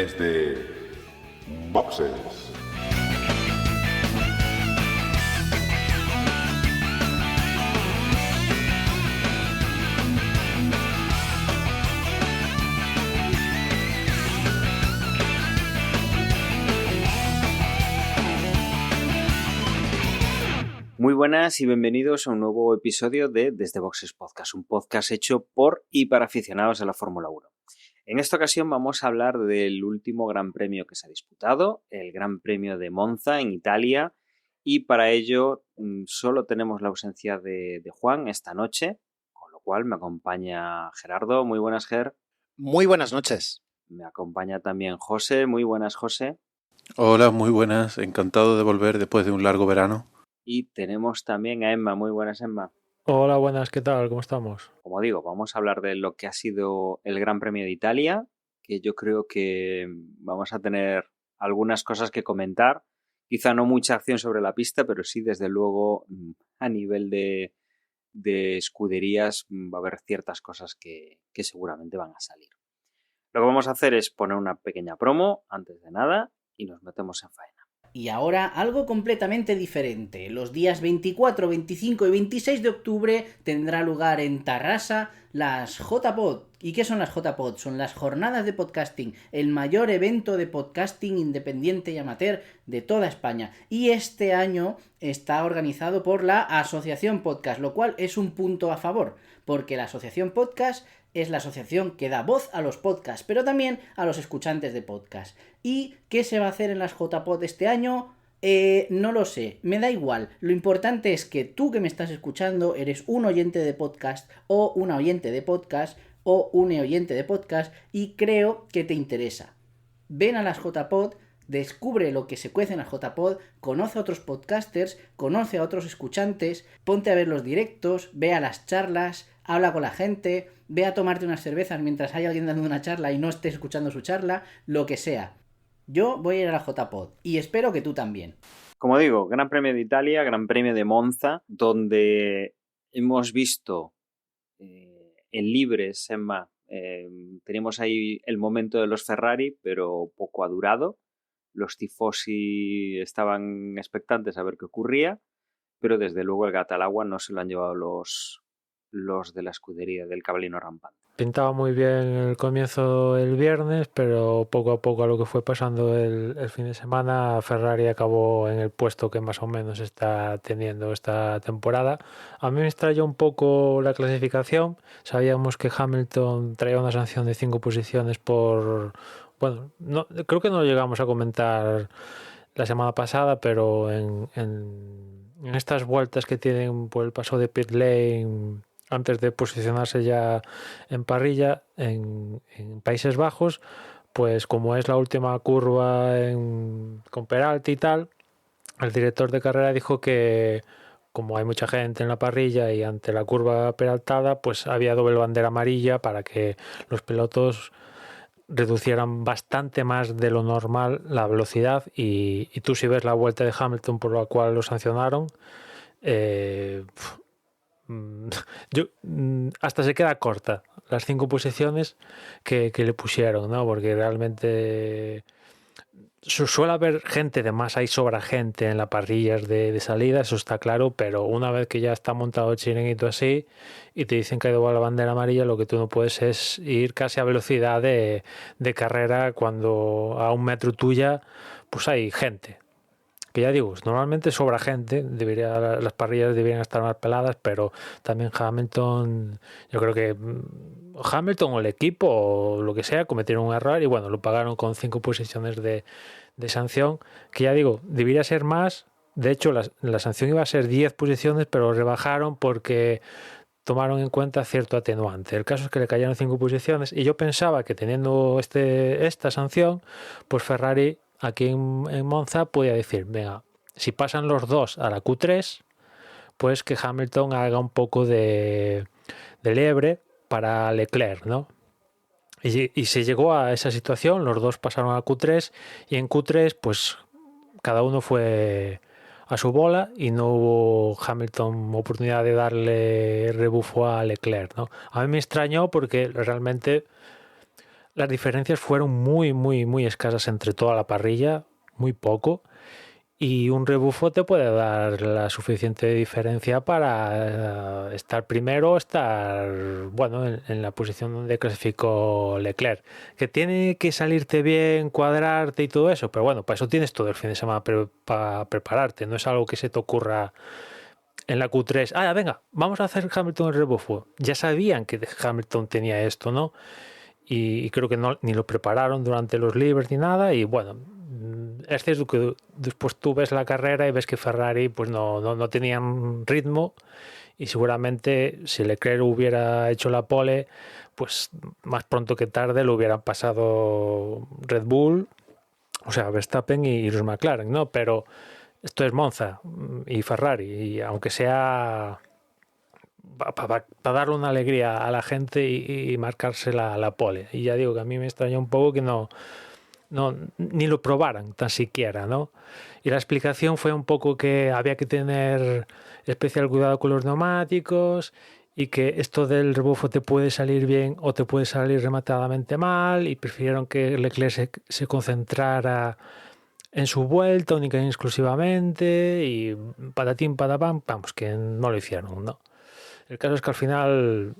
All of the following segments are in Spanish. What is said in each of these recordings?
desde Boxes. Muy buenas y bienvenidos a un nuevo episodio de Desde Boxes Podcast, un podcast hecho por y para aficionados a la Fórmula 1. En esta ocasión vamos a hablar del último Gran Premio que se ha disputado, el Gran Premio de Monza en Italia, y para ello solo tenemos la ausencia de Juan esta noche, con lo cual me acompaña Gerardo. Muy buenas, Ger. Muy buenas noches. Me acompaña también José. Muy buenas, José. Hola, muy buenas. Encantado de volver después de un largo verano. Y tenemos también a Emma. Muy buenas, Emma. Hola, buenas, ¿qué tal? ¿Cómo estamos? Como digo, vamos a hablar de lo que ha sido el Gran Premio de Italia, que yo creo que vamos a tener algunas cosas que comentar. Quizá no mucha acción sobre la pista, pero sí, desde luego, a nivel de escuderías va a haber ciertas cosas que seguramente van a salir. Lo que vamos a hacer es poner una pequeña promo antes de nada y nos metemos en faena. Y ahora algo completamente diferente. Los días 24, 25 y 26 de octubre tendrá lugar en Tarrasa las JPod. ¿Y qué son las JPod? Son las jornadas de podcasting, el mayor evento de podcasting independiente y amateur de toda España. Y este año está organizado por la Asociación Podcast, lo cual es un punto a favor, porque la Asociación Podcast es la asociación que da voz a los podcasts, pero también a los escuchantes de podcast. ¿Y qué se va a hacer en las JPod este año? No lo sé, me da igual. Lo importante es que tú que me estás escuchando eres un oyente de podcast o una oyente de podcast o un oyente de podcast y creo que te interesa. Ven a las JPod, descubre lo que se cuece en las JPod, conoce a otros podcasters, conoce a otros escuchantes, ponte a ver los directos, ve a las charlas, habla con la gente, ve a tomarte unas cervezas mientras hay alguien dando una charla y no estés escuchando su charla, lo que sea. Yo voy a ir a la JPod y espero que tú también. Como digo, Gran Premio de Italia, Gran Premio de Monza, donde hemos visto en libres, Emma, teníamos ahí el momento de los Ferrari, pero poco ha durado. Los tifosi estaban expectantes a ver qué ocurría, pero desde luego el gato al agua no se lo han llevado los de la escudería del Caballino Rampante. Pintaba muy bien el comienzo el viernes, pero poco a poco a lo que fue pasando el fin de semana, Ferrari acabó en el puesto que más o menos está teniendo esta temporada. A mí me extrañó un poco la clasificación. Sabíamos que Hamilton traía una sanción de 5 posiciones por... Bueno, no, creo que no lo llegamos a comentar la semana pasada, pero en estas vueltas que tienen por el paso de pit lane antes de posicionarse ya en parrilla en Países Bajos, pues como es la última curva con Peralta y tal, el director de carrera dijo que como hay mucha gente en la parrilla y ante la curva peraltada, pues había doble bandera amarilla para que los pilotos reducieran bastante más de lo normal la velocidad y tú si ves la vuelta de Hamilton por la cual lo sancionaron, hasta se queda corta las 5 posiciones que le pusieron, ¿no? Porque realmente suele haber gente de más, hay sobra gente en las parrillas de salida, eso está claro, pero una vez que ya está montado el chiringuito así y te dicen que hay la bandera amarilla, lo que tú no puedes es ir casi a velocidad de carrera cuando a 1 metro tuya pues hay gente. Que ya digo, normalmente sobra gente, las parrillas deberían estar más peladas, pero también Hamilton, yo creo que Hamilton o el equipo o lo que sea cometieron un error y bueno, lo pagaron con 5 posiciones de sanción, que ya digo, debería ser más. De hecho, la sanción iba a ser 10 posiciones, pero rebajaron porque tomaron en cuenta cierto atenuante. El caso es que le cayeron 5 posiciones y yo pensaba que teniendo esta sanción, pues Ferrari aquí en Monza podía decir, venga, si pasan los dos a la Q3, pues que Hamilton haga un poco de liebre para Leclerc, ¿no? Y se llegó a esa situación, los dos pasaron a Q3 y en Q3 pues cada uno fue a su bola y no hubo Hamilton oportunidad de darle rebufo a Leclerc, ¿no? A mí me extrañó porque realmente las diferencias fueron muy, muy, muy escasas entre toda la parrilla, muy poco. Y un rebufo te puede dar la suficiente diferencia para estar primero o estar, bueno, en la posición donde clasificó Leclerc. Que tiene que salirte bien, cuadrarte y todo eso, pero bueno, para eso tienes todo el fin de semana para prepararte. No es algo que se te ocurra en la Q3. Ah, venga, vamos a hacer Hamilton el rebufo. Ya sabían que Hamilton tenía esto, ¿no? Y creo que no, ni lo prepararon durante los libres ni nada. Y bueno, es cierto que después tú ves la carrera y ves que Ferrari pues no tenían ritmo, y seguramente si Leclerc hubiera hecho la pole, pues más pronto que tarde lo hubieran pasado Red Bull, o sea, Verstappen y los McLaren, ¿no? Pero esto es Monza y Ferrari, y aunque sea para darle una alegría a la gente y marcarse la pole. Y ya digo que a mí me extraña un poco que no ni lo probaran tan siquiera, ¿no? Y la explicación fue un poco que había que tener especial cuidado con los neumáticos, y que esto del rebufo te puede salir bien o te puede salir rematadamente mal, y prefirieron que Leclerc se concentrara en su vuelta única y exclusivamente, y patatín patapam, vamos, que no lo hicieron, ¿no? El caso es que al final,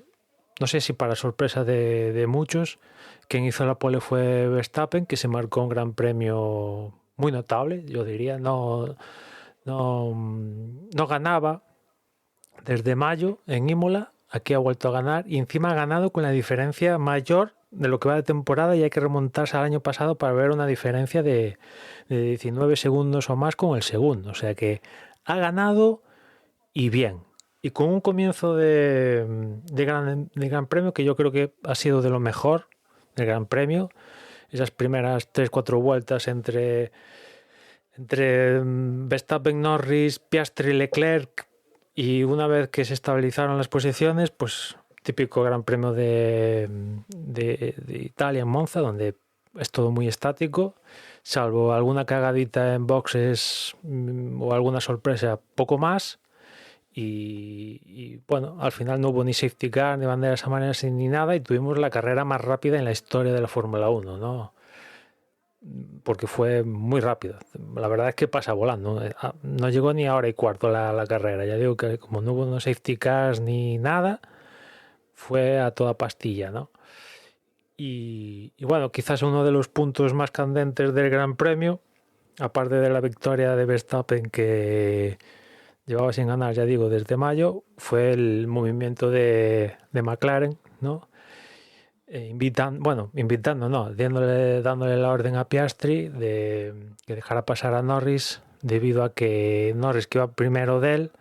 no sé si para sorpresa de muchos, quien hizo la pole fue Verstappen, que se marcó un gran premio muy notable, yo diría. No ganaba desde mayo en Imola, aquí ha vuelto a ganar, y encima ha ganado con la diferencia mayor de lo que va de temporada, y hay que remontarse al año pasado para ver una diferencia de 19 segundos o más con el segundo. O sea que ha ganado, y bien. Y con un comienzo de gran premio que yo creo que ha sido de lo mejor del Gran Premio. Esas primeras 3-4 vueltas entre Verstappen, Norris, Piastri, Leclerc, y una vez que se estabilizaron las posiciones, pues típico Gran Premio de Italia en Monza, donde es todo muy estático, salvo alguna cagadita en boxes o alguna sorpresa, poco más. Y bueno, al final no hubo ni safety car, ni banderas amarillas, ni nada, y tuvimos la carrera más rápida en la historia de la Fórmula 1, ¿no? Porque fue muy rápida. La verdad es que pasa volando. No llegó ni a hora y cuarto la carrera. Ya digo que como no hubo no safety cars ni nada, fue a toda pastilla, ¿no? Y bueno, quizás uno de los puntos más candentes del Gran Premio, aparte de la victoria de Verstappen, que llevaba sin ganar, ya digo, desde mayo, fue el movimiento de McLaren, ¿no? Invitando, no, dándole la orden a Piastri de que dejara pasar a Norris, debido a que Norris, que iba primero de él,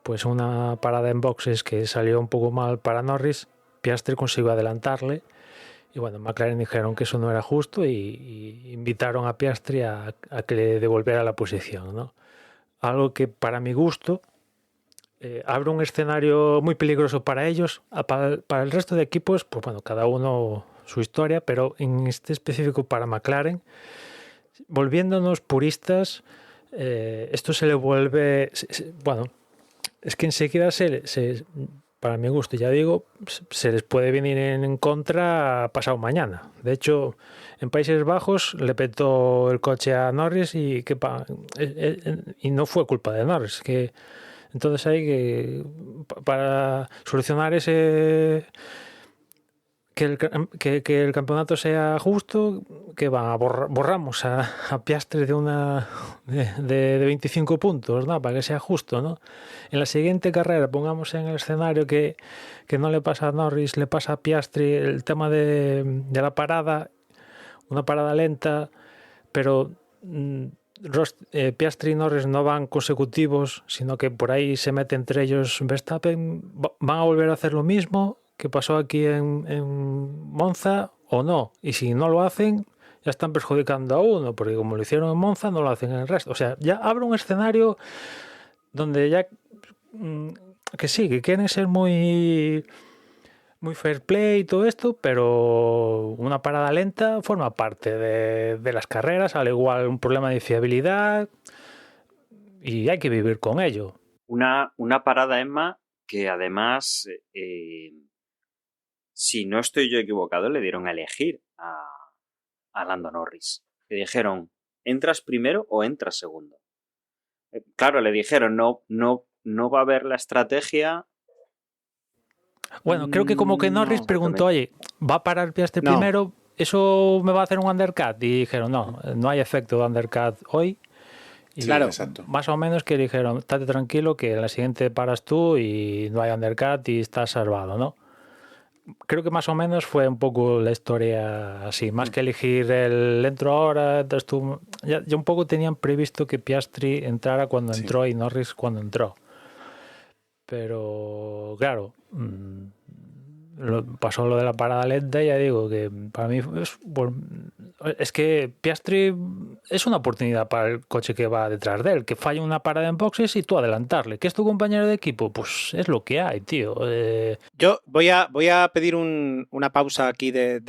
pues una parada en boxes que salió un poco mal para Norris, Piastri consiguió adelantarle. Y bueno, McLaren dijeron que eso no era justo, y invitaron a Piastri a que le devolviera la posición, ¿no? Algo que para mi gusto abre un escenario muy peligroso para ellos. Para el resto de equipos, pues bueno, cada uno su historia, pero en este específico para McLaren, volviéndonos puristas, esto se le vuelve, bueno, es que enseguida para mi gusto, ya digo, se les puede venir en contra pasado mañana. De hecho, en Países Bajos le petó el coche a Norris, y no fue culpa de Norris. Entonces hay que, para solucionar ese, que el campeonato sea justo, que borramos a Piastri de 25 puntos, ¿no? Para que sea justo, ¿no? En la siguiente carrera pongamos en el escenario que no le pasa a Norris, le pasa a Piastri el tema de la parada, una parada lenta, pero Piastri y Norris no van consecutivos, sino que por ahí se mete entre ellos Verstappen. ¿Van a volver a hacer lo mismo que pasó aquí en Monza o no? Y si no lo hacen, ya están perjudicando a uno, porque como lo hicieron en Monza, no lo hacen en el resto. O sea, ya abre un escenario donde ya que sí, que quieren ser muy fair play y todo esto, pero una parada lenta forma parte de las carreras, al igual un problema de fiabilidad, y hay que vivir con ello. Una parada, Emma, que además, si no estoy yo equivocado, le dieron a elegir a Lando Norris. Le dijeron, ¿entras primero o entras segundo? Claro, le dijeron, no va a haber la estrategia. Bueno, creo que como que Norris No, preguntó, oye, ¿va a parar Piastri No. primero? ¿Eso me va a hacer un undercut? Y dijeron, no hay efecto de undercut hoy. Y Claro. Exacto. más o menos que dijeron, estate tranquilo que en la siguiente paras tú y no hay undercut y estás salvado, ¿no? Creo que más o menos fue un poco la historia así, más que elegir el entro ahora, entras tú. Ya un poco tenían previsto que Piastri entrara cuando Sí. entró y Norris cuando entró. Pero claro, pasó lo de la parada lenta y ya digo que para mí es que Piastri es una oportunidad para el coche que va detrás de él, que falla una parada en boxes y tú adelantarle. ¿Que es tu compañero de equipo? Pues es lo que hay, tío. Yo voy a pedir una pausa aquí de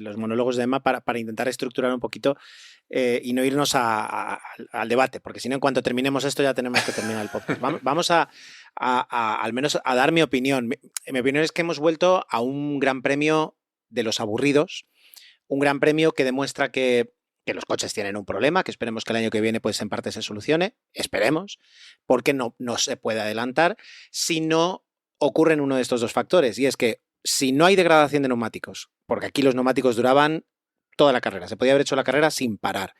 los monólogos de Emma para intentar estructurar un poquito y no irnos al debate, porque si no, en cuanto terminemos esto ya tenemos que terminar el podcast. Vamos al menos a dar mi opinión. Mi opinión es que hemos vuelto a un gran premio de los aburridos, un gran premio que demuestra que los coches tienen un problema, que esperemos que el año que viene pues en parte se solucione, esperemos, porque no se puede adelantar si no ocurren uno de estos dos factores, y es que si no hay degradación de neumáticos, porque aquí los neumáticos duraban toda la carrera, se podía haber hecho la carrera sin parar,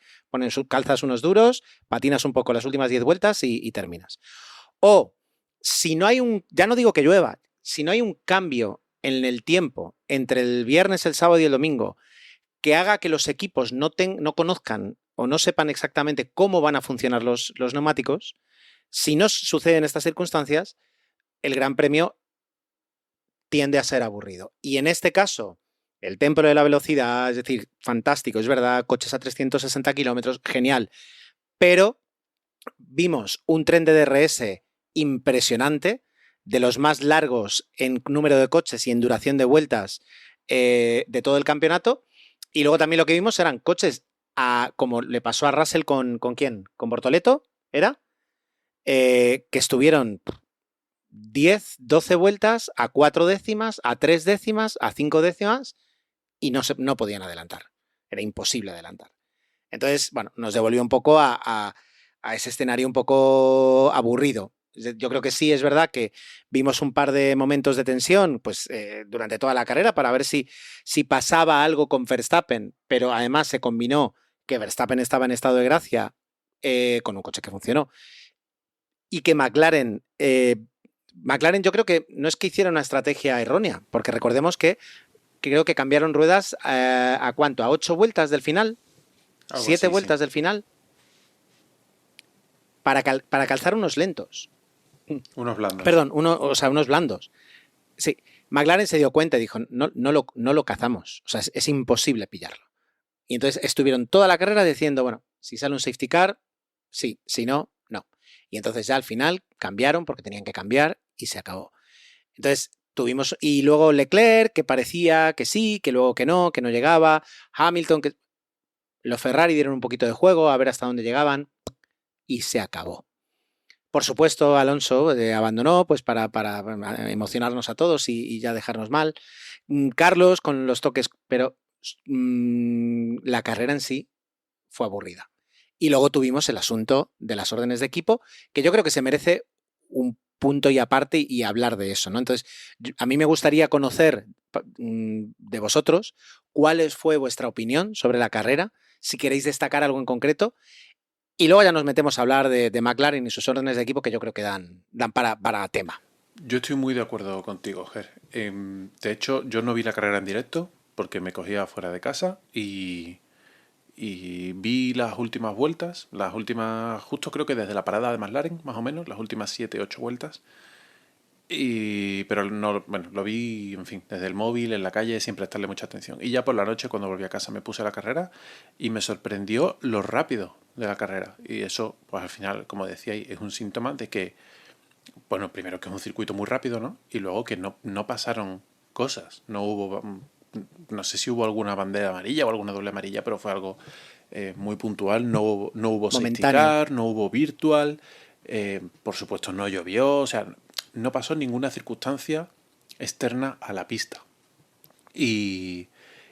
calzas unos duros, patinas un poco las últimas 10 vueltas y terminas. O si no hay ya no digo que llueva, si no hay un cambio en el tiempo entre el viernes, el sábado y el domingo que haga que los equipos no conozcan o no sepan exactamente cómo van a funcionar los neumáticos, si no suceden estas circunstancias, el Gran Premio tiende a ser aburrido. Y en este caso, el templo de la velocidad, es decir, fantástico, es verdad, coches a 360 kilómetros, genial, pero vimos un tren de DRS impresionante, de los más largos en número de coches y en duración de vueltas de todo el campeonato. Y luego también lo que vimos eran coches, como le pasó a Russell con ¿quién? ¿Con Bortoleto? ¿Era? Que estuvieron 10, 12 vueltas a 4 décimas, a 3 décimas, a 5 décimas y no podían adelantar. Era imposible adelantar. Entonces, bueno, nos devolvió un poco a ese escenario un poco aburrido. Yo creo que sí, es verdad que vimos un par de momentos de tensión pues, durante toda la carrera para ver si pasaba algo con Verstappen, pero además se combinó que Verstappen estaba en estado de gracia con un coche que funcionó y que McLaren yo creo que no es que hiciera una estrategia errónea, porque recordemos que creo que cambiaron ruedas ¿a cuánto? ¿A 8 vueltas del final? Algo 7 así, vueltas sí. del final para calzar unos lentos. Unos blandos. Perdón, unos blandos. Sí, McLaren se dio cuenta y dijo, no lo cazamos, o sea, es imposible pillarlo. Y entonces estuvieron toda la carrera diciendo, bueno, si sale un safety car, sí, si no, no. Y entonces ya al final cambiaron porque tenían que cambiar y se acabó. Entonces tuvimos, y luego Leclerc, que parecía que sí, que luego que no llegaba, Hamilton, que los Ferrari dieron un poquito de juego, a ver hasta dónde llegaban, y se acabó. Por supuesto, Alonso abandonó pues para emocionarnos a todos y ya dejarnos mal. Carlos con los toques, pero la carrera en sí fue aburrida. Y luego tuvimos el asunto de las órdenes de equipo, que yo creo que se merece un punto y aparte y hablar de eso, ¿no? Entonces, a mí me gustaría conocer de vosotros cuál fue vuestra opinión sobre la carrera, si queréis destacar algo en concreto. Y luego ya nos metemos a hablar de McLaren y sus órdenes de equipo, que yo creo que dan para tema. Yo estoy muy de acuerdo contigo, Ger. De hecho, yo no vi la carrera en directo porque me cogía fuera de casa y vi las últimas vueltas, justo creo que desde la parada de McLaren, más o menos, las últimas 7, 8 vueltas. Pero no, bueno, lo vi, en fin, desde el móvil, en la calle, sin prestarle mucha atención. Y ya por la noche, cuando volví a casa, me puse la carrera y me sorprendió lo rápido de la carrera. Y eso, pues al final, como decíais, es un síntoma de que, bueno, primero que es un circuito muy rápido, ¿no? Y luego que no pasaron cosas. No sé si hubo alguna bandera amarilla o alguna doble amarilla, pero fue algo muy puntual. No hubo safety car, no hubo virtual, por supuesto no llovió, o sea, no pasó ninguna circunstancia externa a la pista. Y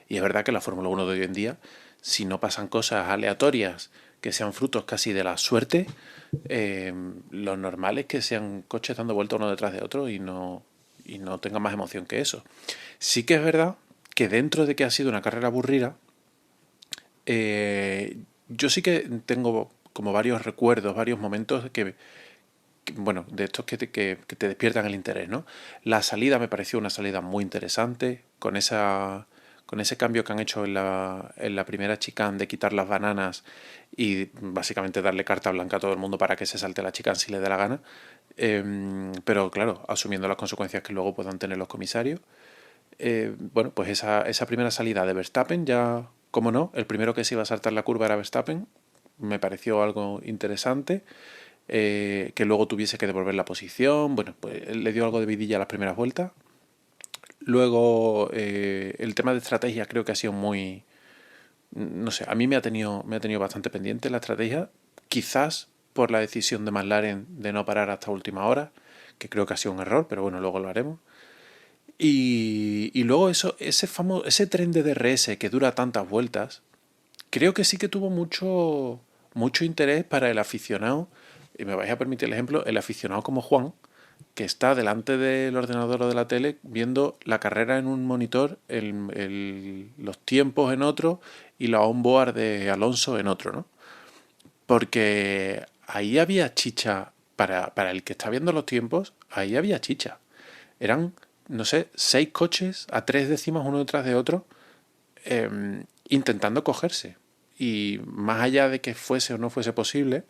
Y es verdad que la Fórmula 1 de hoy en día, si no pasan cosas aleatorias que sean frutos casi de la suerte, lo normal es que sean coches dando vueltas uno detrás de otro y no tenga más emoción que eso. Sí que es verdad que dentro de que ha sido una carrera aburrida, yo sí que tengo como varios recuerdos, varios momentos bueno, de estos que te despiertan el interés, ¿no? La salida me pareció una salida muy interesante, con ese cambio que han hecho en la primera chicane de quitar las bananas y básicamente darle carta blanca a todo el mundo para que se salte la chicane si le da la gana. Pero claro, asumiendo las consecuencias que luego puedan tener los comisarios. Bueno, pues esa primera salida de Verstappen, ya, como no, el primero que se iba a saltar la curva era Verstappen, me pareció algo interesante. Que luego tuviese que devolver la posición, bueno, pues le dio algo de vidilla a las primeras vueltas. Luego, el tema de estrategia creo que ha sido muy, no sé, a mí me ha tenido bastante pendiente la estrategia, quizás por la decisión de McLaren de no parar hasta última hora, que creo que ha sido un error, pero bueno, luego lo haremos. Y luego ese tren de DRS que dura tantas vueltas, creo que sí que tuvo mucho interés para el aficionado, y me vais a permitir el ejemplo, el aficionado como Juan, que está delante del ordenador o de la tele viendo la carrera en un monitor, los tiempos en otro y la onboard de Alonso en otro, ¿no? Porque ahí había chicha, para el que está viendo los tiempos, ahí había chicha. Eran, no sé, 6 coches a 3 décimas uno detrás de otro, intentando cogerse. Y más allá de que fuese o no fuese posible,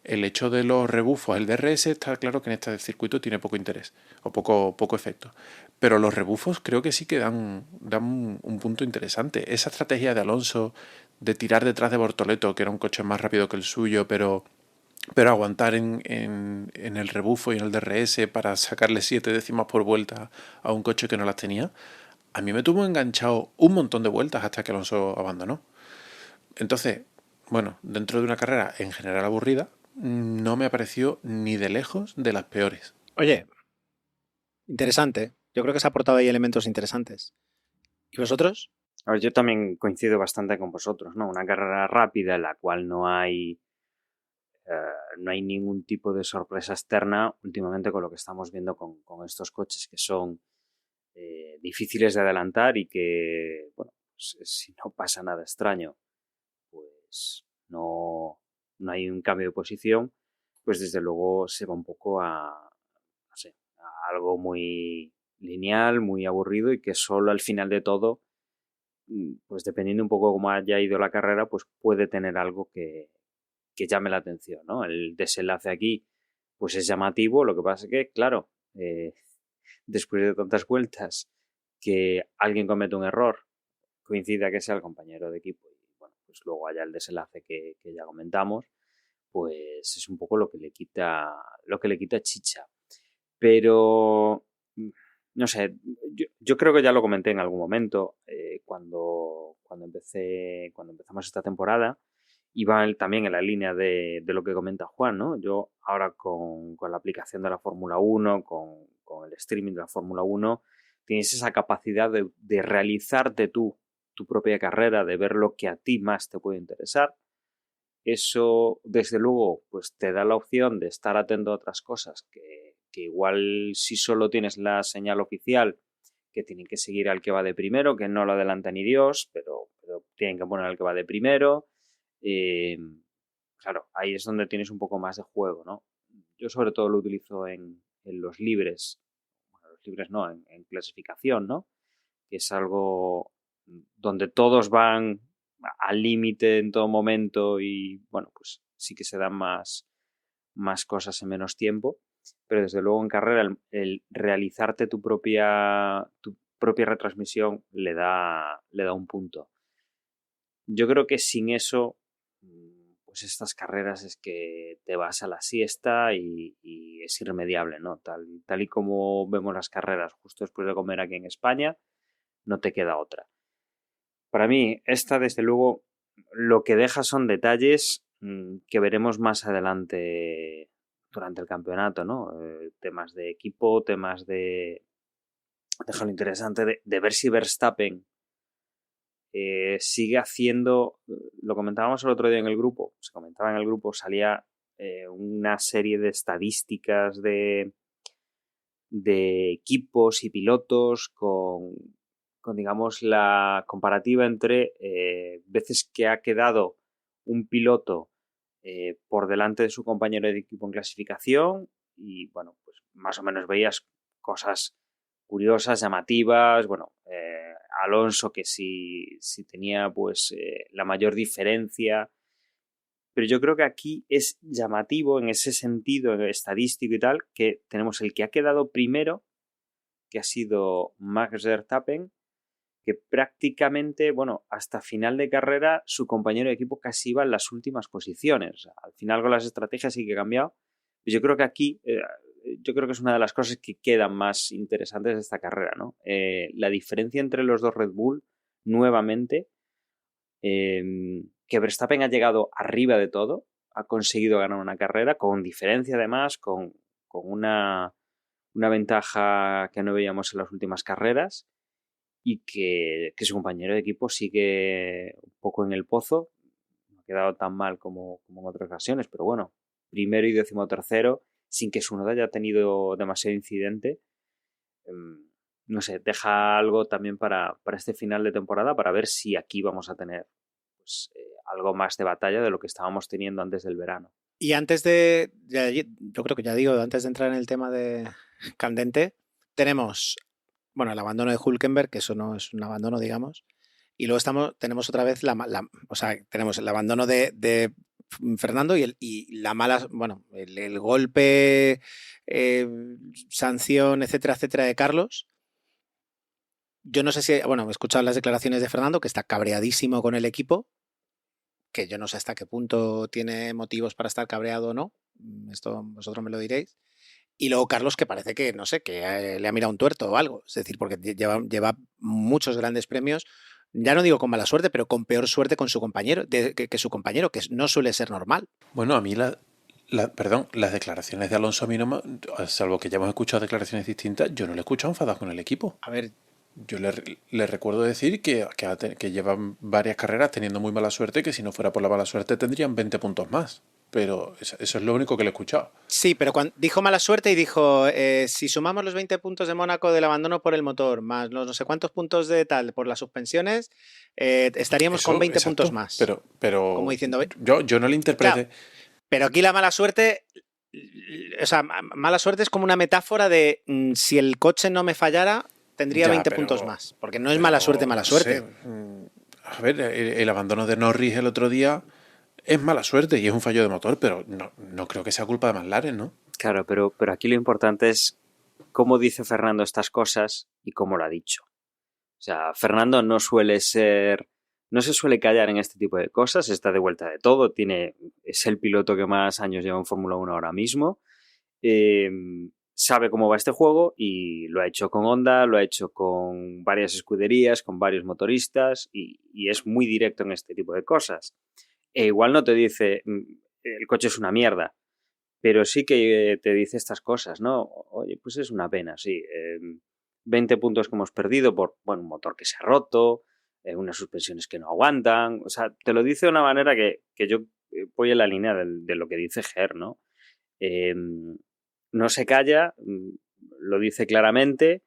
el hecho de los rebufos, el DRS está claro que en este circuito tiene poco interés o poco efecto. Pero los rebufos creo que sí que dan un punto interesante. Esa estrategia de Alonso de tirar detrás de Bortoleto, que era un coche más rápido que el suyo, pero aguantar en el rebufo y en el DRS para sacarle 7 décimas por vuelta a un coche que no las tenía, a mí me tuvo enganchado un montón de vueltas hasta que Alonso abandonó. Entonces, bueno, dentro de una carrera en general aburrida, no me pareció ni de lejos de las peores. Oye, interesante. Yo creo que se ha aportado ahí elementos interesantes. ¿Y vosotros? A ver, yo también coincido bastante con vosotros, ¿no? Una carrera rápida en la cual no hay ningún tipo de sorpresa externa últimamente con lo que estamos viendo con estos coches que son difíciles de adelantar y que, bueno, pues, si no pasa nada extraño, pues no hay un cambio de posición, pues desde luego se va un poco no sé, a algo muy lineal, muy aburrido y que solo al final de todo, pues dependiendo un poco cómo haya ido la carrera, pues puede tener algo que llame la atención, ¿no? El desenlace aquí, pues es llamativo, lo que pasa es que, claro, después de tantas vueltas, que alguien comete un error, coincida que sea el compañero de equipo y, bueno, pues luego haya el desenlace que ya comentamos, pues es un poco lo que le quita chicha. Pero, no sé, yo creo que ya lo comenté en algún momento, cuando empezamos esta temporada, iba también en la línea de lo que comenta Juan, ¿no? Yo ahora con la aplicación de la Fórmula 1, con el streaming de la Fórmula 1, tienes esa capacidad de realizarte tu propia carrera, de ver lo que a ti más te puede interesar. Eso, desde luego, pues te da la opción de estar atento a otras cosas que igual si solo tienes la señal oficial, que tienen que seguir al que va de primero, que no lo adelanta ni Dios, pero tienen que poner al que va de primero. Claro, ahí es donde tienes un poco más de juego, ¿no? Yo sobre todo lo utilizo en los libres, bueno, los libres no, en clasificación, ¿no? Que es algo donde todos van al límite en todo momento y, bueno, pues sí que se dan más cosas en menos tiempo, pero desde luego en carrera el realizarte tu propia retransmisión le da un punto. Yo creo que sin eso, pues estas carreras es que te vas a la siesta y es irremediable, ¿no? Tal y como vemos las carreras justo después de comer aquí en España, no te queda otra. Para mí, esta, desde luego, lo que deja son detalles que veremos más adelante durante el campeonato, ¿no? Temas de equipo, temas de... Deja lo interesante de ver si Verstappen sigue haciendo, lo comentábamos el otro día en el grupo, se comentaba en el grupo, salía una serie de estadísticas de equipos y pilotos con digamos, la comparativa entre veces que ha quedado un piloto por delante de su compañero de equipo en clasificación y, bueno, pues más o menos veías cosas curiosas, llamativas, bueno, Alonso que si tenía pues la mayor diferencia, pero yo creo que aquí es llamativo en ese sentido estadístico y tal, que tenemos el que ha quedado primero, que ha sido Max Verstappen, que prácticamente, bueno, hasta final de carrera su compañero de equipo casi iba en las últimas posiciones. O sea, al final con las estrategias sí que ha cambiado. Yo creo que aquí, yo creo que es una de las cosas que quedan más interesantes de esta carrera, ¿no? La diferencia entre los dos Red Bull, nuevamente, que Verstappen ha llegado arriba de todo, ha conseguido ganar una carrera con diferencia además, con una ventaja que no veíamos en las últimas carreras y que su compañero de equipo sigue un poco en el pozo. No ha quedado tan mal como en otras ocasiones, pero bueno, primero y 13º, sin que su noda haya tenido demasiado incidente. No sé, deja algo también para este final de temporada, para ver si aquí vamos a tener pues, algo más de batalla de lo que estábamos teniendo antes del verano. Y yo creo que ya digo, antes de entrar en el tema de candente, tenemos, bueno, el abandono de Hülkenberg, que eso no es un abandono, digamos, y luego tenemos otra vez tenemos el abandono de Fernando y la mala, bueno, el golpe, sanción, etcétera, etcétera, de Carlos. Yo no sé si, bueno, he escuchado las declaraciones de Fernando, que está cabreadísimo con el equipo, que yo no sé hasta qué punto tiene motivos para estar cabreado o no, esto vosotros me lo diréis. Y luego Carlos, que parece que, no sé, que le ha mirado un tuerto o algo, es decir, porque lleva muchos grandes premios, ya no digo con mala suerte, pero con peor suerte con su compañero, que su compañero, que no suele ser normal. Bueno, a mí las declaraciones de Alonso a mí no me, salvo que ya hemos escuchado declaraciones distintas, yo no le he escuchado enfadado con el equipo. A ver, yo le recuerdo decir que llevan varias carreras teniendo muy mala suerte, que si no fuera por la mala suerte tendrían 20 puntos más. Pero eso es lo único que le he escuchado. Sí, pero cuando dijo mala suerte y dijo, si sumamos los 20 puntos de Mónaco del abandono por el motor, más los no sé cuántos puntos de tal por las suspensiones, estaríamos con 20 exacto, puntos más. Pero como diciendo, yo no le interprete. Claro, pero aquí la mala suerte, o sea, mala suerte es como una metáfora de si el coche no me fallara, tendría 20 puntos más. Porque no es mala suerte, mala suerte. No sé, a ver, el abandono de Norris el otro día es mala suerte y es un fallo de motor, pero no creo que sea culpa de McLaren, ¿no? Claro, pero aquí lo importante es cómo dice Fernando estas cosas y cómo lo ha dicho. O sea, Fernando no se suele callar en este tipo de cosas, está de vuelta de todo, es el piloto que más años lleva en Fórmula 1 ahora mismo, sabe cómo va este juego y lo ha hecho con Honda, lo ha hecho con varias escuderías, con varios motoristas y es muy directo en este tipo de cosas. Igual no te dice el coche es una mierda, pero sí que te dice estas cosas, ¿no? Oye, pues es una pena, sí. 20 puntos que hemos perdido por un motor que se ha roto, unas suspensiones que no aguantan. O sea, te lo dice de una manera que yo voy en la línea de lo que dice Ger, ¿no? No se calla, lo dice claramente,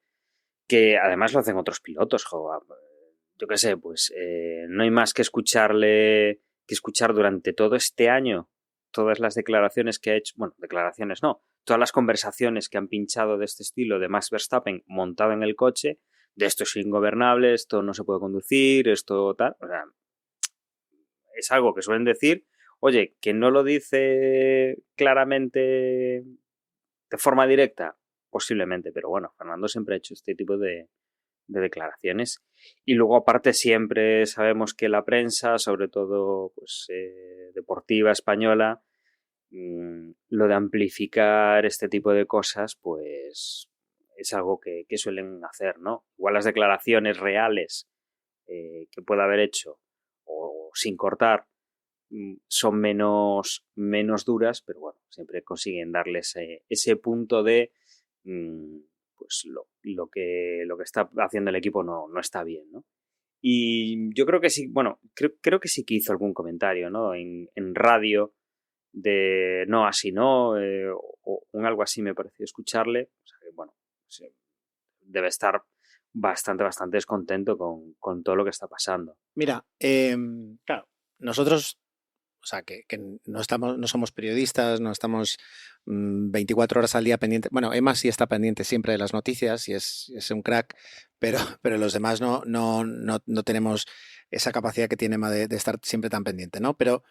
que además lo hacen otros pilotos, yo qué sé, pues no hay más que escuchar durante todo este año todas las declaraciones que ha hecho, bueno, declaraciones no, todas las conversaciones que han pinchado de este estilo de Max Verstappen montado en el coche, de esto es ingobernable, esto no se puede conducir, esto tal, o sea, es algo que suelen decir, oye, que no lo dice claramente de forma directa, posiblemente, pero bueno, Fernando siempre ha hecho este tipo de declaraciones. Y luego, aparte, siempre sabemos que la prensa, sobre todo pues, deportiva española, lo de amplificar este tipo de cosas, pues es algo que suelen hacer, ¿no? Igual las declaraciones reales que pueda haber hecho o sin cortar son menos duras, pero bueno, siempre consiguen darle ese punto de pues lo que está haciendo el equipo no está bien, ¿no? Y yo creo que sí, bueno, creo que sí que hizo algún comentario, ¿no? En radio de no, así no, o un algo así me pareció escucharle. O sea que, bueno, sí, debe estar bastante descontento con todo lo que está pasando. Mira, claro, nosotros, o sea, que no somos periodistas, no estamos 24 horas al día pendientes. Bueno, Emma sí está pendiente siempre de las noticias y es un crack, pero los demás no tenemos esa capacidad que tiene Emma de estar siempre tan pendiente, ¿no? Pero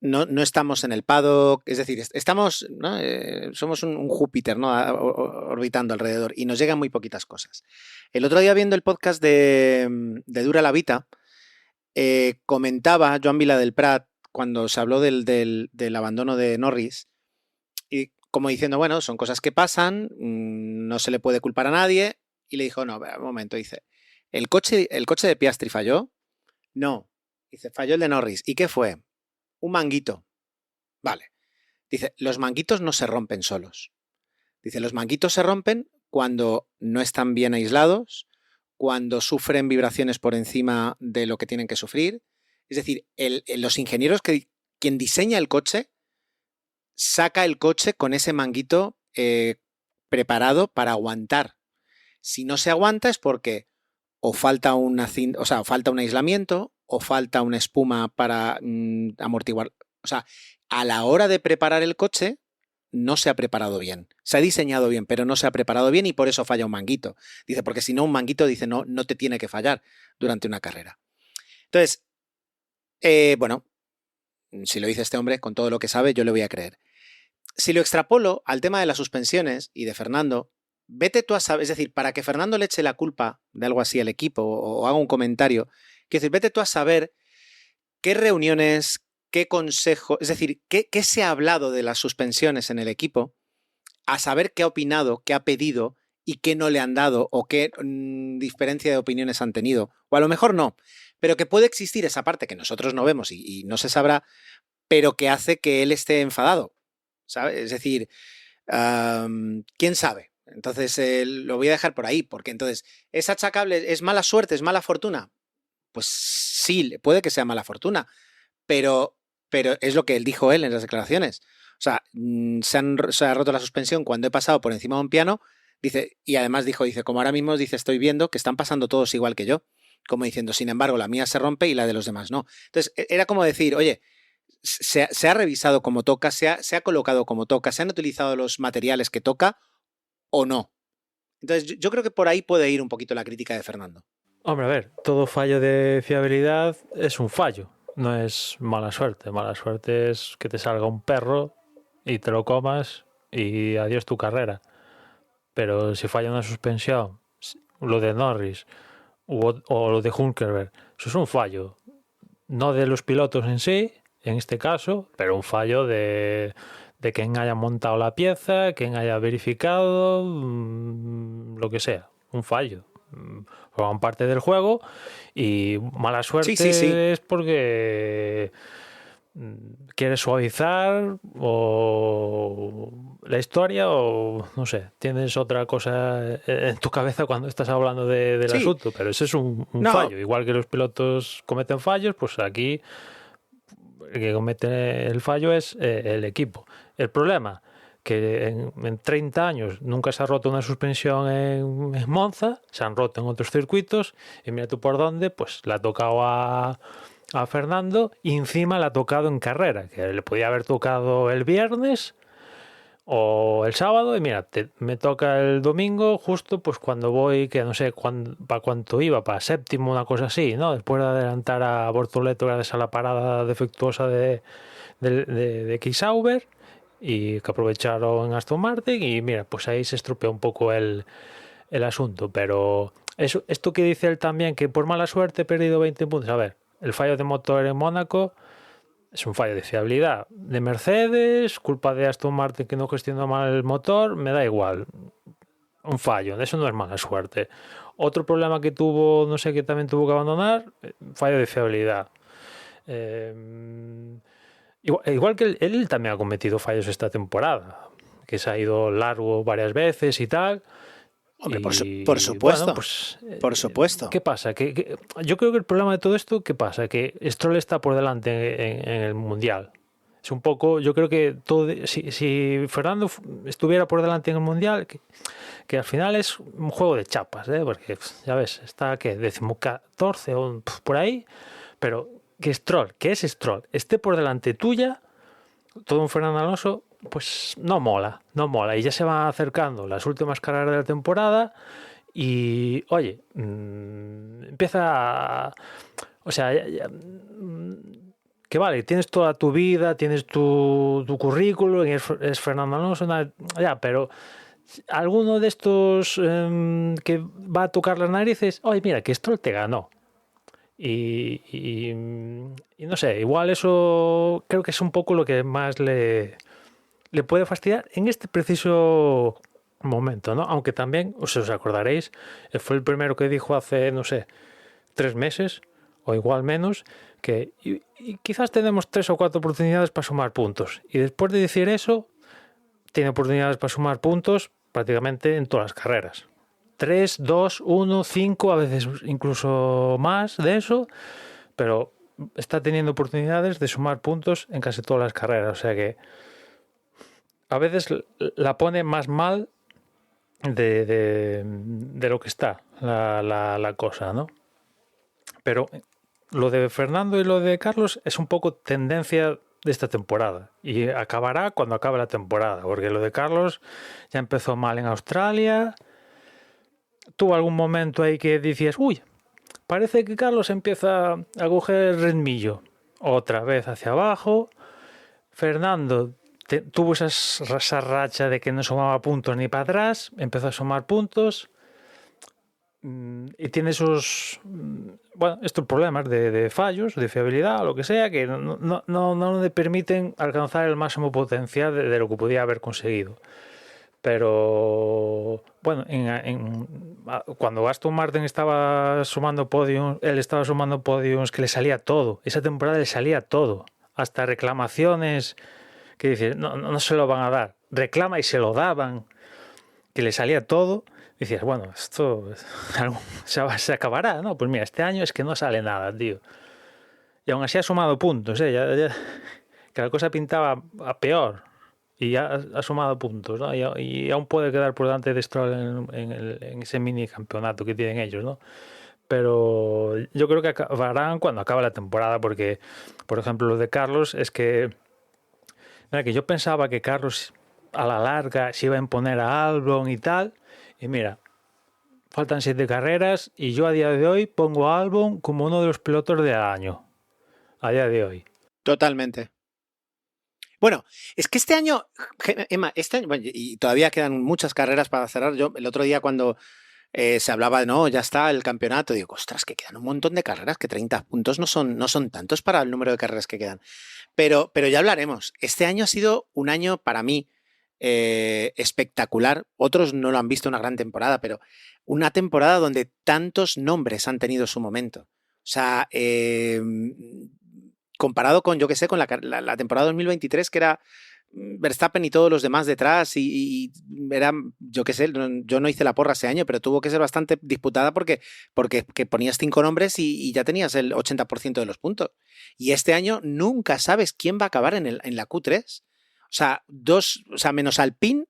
no estamos en el paddock, es decir, estamos, ¿no? Somos un Júpiter, ¿no? Orbitando alrededor y nos llegan muy poquitas cosas. El otro día viendo el podcast de Dura la Vita, comentaba Joan Vila del Prat cuando se habló del abandono de Norris y como diciendo, bueno, son cosas que pasan, no se le puede culpar a nadie, y le dijo, no, un momento, dice, ¿el coche de Piastri falló? No, dice, falló el de Norris. ¿Y qué fue? Un manguito. Vale. Dice, los manguitos no se rompen solos. Dice, los manguitos se rompen cuando no están bien aislados, cuando sufren vibraciones por encima de lo que tienen que sufrir. Es decir, los ingenieros, quien diseña el coche, saca el coche con ese manguito preparado para aguantar. Si no se aguanta es porque o falta falta un aislamiento, o falta una espuma para amortiguar. O sea, a la hora de preparar el coche, no se ha preparado bien. Se ha diseñado bien, pero no se ha preparado bien y por eso falla un manguito. Dice, porque si no, un manguito, dice, no te tiene que fallar durante una carrera. Entonces, bueno, si lo dice este hombre, con todo lo que sabe, yo le voy a creer. Si lo extrapolo al tema de las suspensiones y de Fernando, vete tú a saber, es decir, para que Fernando le eche la culpa de algo así al equipo o haga un comentario, quiero decir, vete tú a saber qué reuniones, qué consejo, es decir, qué se ha hablado de las suspensiones en el equipo, a saber qué ha opinado, qué ha pedido y qué no le han dado o qué diferencia de opiniones han tenido. O a lo mejor no, pero que puede existir esa parte que nosotros no vemos y no se sabrá, pero que hace que él esté enfadado, ¿sabes? Es decir, ¿quién sabe? Entonces lo voy a dejar por ahí, porque entonces, ¿es achacable, es mala suerte, es mala fortuna? Pues sí, puede que sea mala fortuna, pero es lo que él dijo en las declaraciones. O sea, se ha roto la suspensión cuando he pasado por encima de un piano, dice, y además dice, como ahora mismo, dice, estoy viendo que están pasando todos igual que yo, como diciendo, sin embargo, la mía se rompe y la de los demás no. Entonces, era como decir, oye, se ha revisado como toca, se ha colocado como toca, se han utilizado los materiales que toca o no. Entonces, yo creo que por ahí puede ir un poquito la crítica de Fernando. Hombre, a ver, todo fallo de fiabilidad es un fallo, no es mala suerte. Mala suerte es que te salga un perro y te lo comas y adiós tu carrera. Pero si falla una suspensión, lo de Norris o lo de Hülkenberg, eso es un fallo. No de los pilotos en sí, en este caso, pero un fallo de quien haya montado la pieza, quien haya verificado, lo que sea, un fallo. Forman parte del juego y mala suerte Sí. es porque quieres suavizar o la historia o no sé, tienes otra cosa en tu cabeza cuando estás hablando del asunto, pero ese es un fallo. Igual que los pilotos cometen fallos, pues aquí el que comete el fallo es el equipo. El problema que en 30 años nunca se ha roto una suspensión en Monza, se han roto en otros circuitos y mira tú por dónde, pues le ha tocado a Fernando y encima le ha tocado en carrera, que le podía haber tocado el viernes o el sábado y mira, me toca el domingo justo pues cuando voy, que no sé para cuánto iba, para séptimo, una cosa así, ¿no? Después de adelantar a Bortoleto gracias a la parada defectuosa de Sauber y que aprovecharon Aston Martin y mira, pues ahí se estropeó un poco el asunto, pero esto que dice él también, que por mala suerte he perdido 20 puntos, a ver, el fallo de motor en Mónaco es un fallo de fiabilidad de Mercedes, culpa de Aston Martin que no gestionó mal el motor, me da igual, un fallo, eso no es mala suerte. Otro problema que tuvo, no sé, que también tuvo que abandonar, fallo de fiabilidad. Igual que él también ha cometido fallos esta temporada, que se ha ido largo varias veces y tal, Hombre, Y, por supuesto. bueno, pues, Por supuesto. ¿qué pasa? Yo creo que el problema de todo esto, ¿qué pasa? Que Stroll está por delante en el Mundial. Es un poco, yo creo que si Fernando estuviera por delante en el Mundial, que al final es un juego de chapas, ¿eh? Porque ya ves, está que 14 o por ahí, pero que Stroll, que es Stroll, esté por delante tuya, todo un Fernando Alonso, pues no mola. Y ya se van acercando las últimas carreras de la temporada y, oye, empieza, o sea, que vale, tienes toda tu vida, tienes tu currículum, es Fernando Alonso, ya, pero alguno de estos que va a tocar las narices, oye, mira, que Stroll te ganó. Y no sé, igual eso creo que es un poco lo que más le puede fastidiar en este preciso momento, ¿no? Aunque también, os acordaréis, fue el primero que dijo hace, no sé, 3 meses o igual menos, que y quizás tenemos 3 o 4 oportunidades para sumar puntos. Y después de decir eso, tiene oportunidades para sumar puntos prácticamente en todas las carreras. 3, 2, 1, 5, a veces incluso más de eso, pero está teniendo oportunidades de sumar puntos en casi todas las carreras. O sea que a veces la pone más mal de lo que está la cosa, ¿no? Pero lo de Fernando y lo de Carlos es un poco tendencia de esta temporada y acabará cuando acabe la temporada, porque lo de Carlos ya empezó mal en Australia. Tuvo algún momento ahí que decías, uy, parece que Carlos empieza a coger ritmillo. Otra vez hacia abajo. Fernando tuvo esa racha de que no sumaba puntos ni para atrás, empezó a sumar puntos y tiene esos, bueno, estos problemas de fallos, de fiabilidad o lo que sea, que no le permiten alcanzar el máximo potencial de lo que podía haber conseguido. Pero bueno, cuando Aston Martin estaba sumando podiums, él estaba sumando podiums que le salía todo. Esa temporada le salía todo. Hasta reclamaciones que dices, no se lo van a dar. Reclama y se lo daban, que le salía todo. Dices, bueno, esto se acabará, ¿no? Pues mira, este año es que no sale nada, tío. Y aún así ha sumado puntos, ¿eh? Que la cosa pintaba a peor. Y ya ha sumado puntos, ¿no? Y aún puede quedar por delante de Stroll en ese mini campeonato que tienen ellos, ¿no? Pero yo creo que acabarán cuando acabe la temporada, porque, por ejemplo, lo de Carlos es que, mira, que yo pensaba que Carlos a la larga se iba a imponer a Albon y tal, y mira, faltan 7 carreras y yo a día de hoy pongo a Albon como uno de los pilotos del año, a día de hoy. Totalmente. Bueno, es que este año, Emma, bueno, y todavía quedan muchas carreras para cerrar. Yo el otro día cuando se hablaba de, no, ya está el campeonato, digo, ostras, que quedan un montón de carreras, que 30 puntos no son tantos para el número de carreras que quedan. Pero ya hablaremos. Este año ha sido un año para mí espectacular. Otros no lo han visto una gran temporada, pero una temporada donde tantos nombres han tenido su momento. O sea, comparado con, yo que sé, con la temporada 2023, que era Verstappen y todos los demás detrás, y era, yo que sé, yo no hice la porra ese año, pero tuvo que ser bastante disputada porque que ponías 5 nombres y ya tenías el 80% de los puntos. Y este año nunca sabes quién va a acabar en la Q3. O sea, menos Alpine,